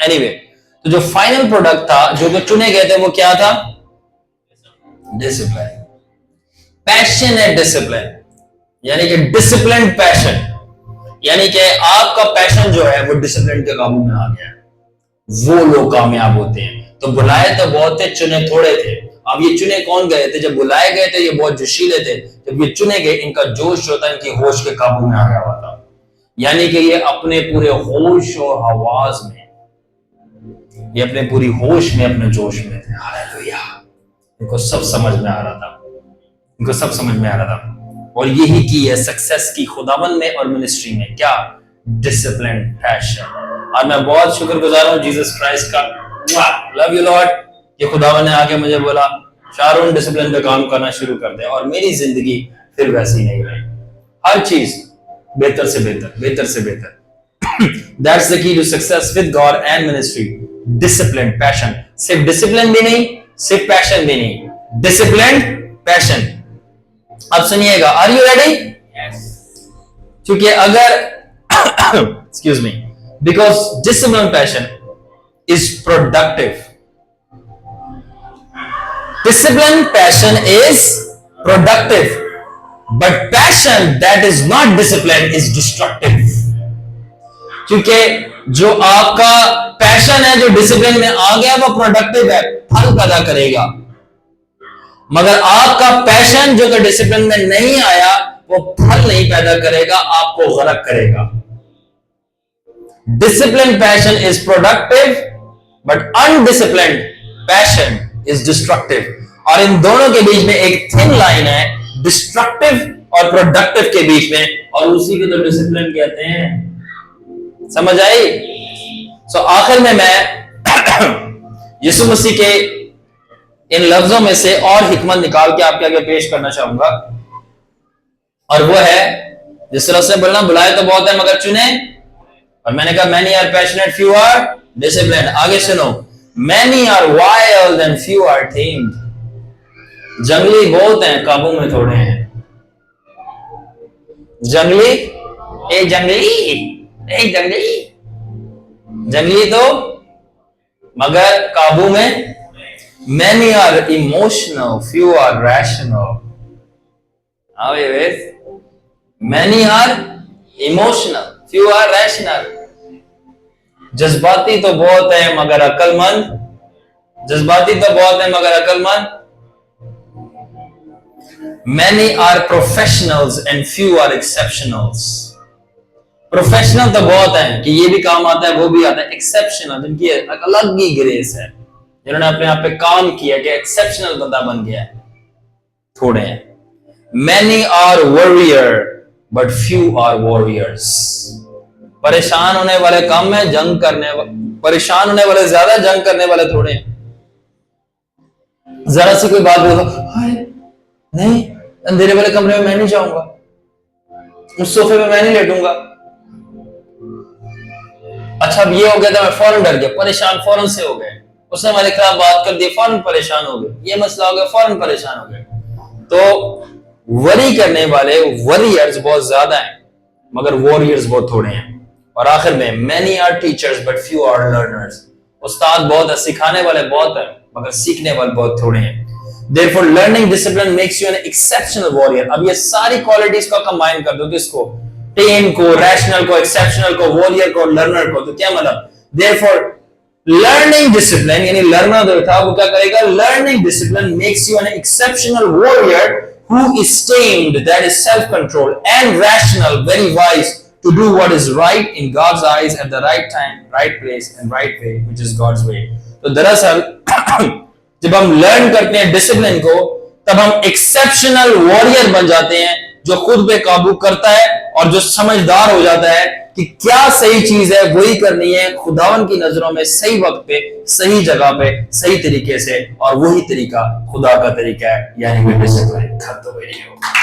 एनीवे, तो जो फाइनल प्रोडक्ट था, जो चुने गए थे, वो क्या था? डिसिप्लिन, पैशन एंड डिसिप्लिन, यानी कि डिसिप्लिन पैशन, यानी कि आपका पैशन जो है वो डिसिप्लिन के काबू में आ गया, वो लोग कामयाब होते हैं। तो बुलाए तो बहुत थे, चुने थोड़े थे। अब ये चुने कौन गए थे? जब बुलाए गए थे ये बहुत जोशीले थे, जब ये चुने गए इनका जोश जो था इनकी होश के काबू में आ गया हुआ था, यानी कि ये अपने पूरे होश और हवास में, ये अपने पूरी होश में, अपने जोश में थे। हालेलुया, इनको सब समझ में आ रहा था, इनको सब समझ में आ रहा था। और यही की है सक्सेस की खुदावन में और मिनिस्ट्री में, क्या? Discipline, passion. और मैं बहुत शुक्रगुजार हूं जीसस क्राइस्ट का, लव यू लॉर्ड, कि खुदावन ने आके मुझे बोला शारून डिसिप्लिन पे काम करना शुरू कर दे, और मेरी जिंदगी फिर वैसी नहीं रही, हर चीज बेहतर से बेहतर, बेहतर से बेहतर। That's the key to success with God and ministry, discipline, passion. सिर्फ डिसिप्लिन भी नहीं, सिर्फ पैशन भी नहीं, डिसिप्लिन, पैशन। अब सुनिएगा, आर यू रेडी? यस। क्योंकि अगर excuse me, because discipline passion is productive, discipline passion is productive, but passion that is not discipline is destructive। क्योंकि जो आपका पैशन है, जो डिसिप्लिन में आ गया, वो प्रोडक्टिव है, फल पैदा करेगा। मगर आपका पैशन जो कि डिसिप्लिन में नहीं आया, वो फल नहीं पैदा करेगा, आपको गरक करेगा। Discipline passion is productive, but undisciplined passion is destructive. और इन दोनों के बीच में एक थिन लाइन है, डिस्ट्रक्टिव और प्रोडक्टिव के बीच में, और उसी को तो डिसिप्लिन कहते हैं। समझ आई? सो आखिर में मैं यीशु मसीह के इन लफ्जों में से और हिकमत निकाल के आपके आगे पेश करना चाहूंगा, और वो है जिस तरह से बोलना, बुलाए तो बहुत है मगर चुने, और मैंने कहा many are passionate, few are discipline. आगे सुनो, many are wild and few are tamed. जंगली बहुत हैं, काबू में थोड़े हैं। जंगली, एक जंगली, एक जंगली, जंगली तो मगर काबू में। Many are emotional, few are rational। Many are emotional, few are rational। जज्बाती तो बहुत है मगर अक्लमंद, जज्बाती तो बहुत है मगर अक्लमंद। Many are professionals and few are exceptionals। Professional तो बहुत हैं कि ये भी काम आता है, वो भी आता है। एक्सेप्शनल, जिनकी अलग ही ग्रेस है, जिन्होंने अपने आप पे काम किया कि एक्सेप्शनल बंदा बन गया है, थोड़े हैं। Many are warrior but few are warriors। परेशान होने वाले कम है, जंग करने परेशान होने वाले ज्यादा, जंग करने वाले थोड़े हैं। जरा सी कोई बात बोलो, नहीं अंधेरे वाले कमरे में मैं नहीं जाऊंगा, उस सोफे में मैं नहीं लेटूंगा। अच्छा अब ये हो गया था, मैं फौरन डर गया, परेशान फौरन से हो गए, उसने हमारे खिलाफ बात कर दी, फौरन परेशान हो गए, ये मसला हो गया, फौरन परेशान हो गए। तो वरी करने वाले वॉरियर्स बहुत ज्यादा हैं मगर वॉरियर्स बहुत थोड़े हैं। और आखिर में many are teachers but few are learners. उस्ताद बहुत है, सिखाने वाले बहुत हैं मगर सीखने वाले बहुत थोड़े हैं। Therefore, learning discipline makes you an exceptional warrior। अब ये सारी क्वालिटीज को कंबाइन कर दो, किसको? टेम को, रैशनल को, एक्सेप्शनल को, वॉरियर को, लर्नर को। तो क्या मतलब? Therefore, लर्निंग डिसिप्लिन यानी लर्नर जो था वो क्या करेगा, learning discipline makes you an exceptional warrior who is tamed, that is self control and rational, very wise to do what is right in God's eyes at the right time, right place and right way, which is God's way. तो दरअसल जब हम लर्न करते हैं डिसिप्लिन को, तब हम एक्सेप्शनल वॉरियर बन जाते हैं जो खुद पे काबू करता है और जो समझदार हो जाता है कि क्या सही चीज है वही करनी है खुदावन की नजरों में, सही वक्त पे, सही जगह पे, सही तरीके से, और वही तरीका खुदा का तरीका है, यानी कि डिसिप्लिन। खत्म हो गई।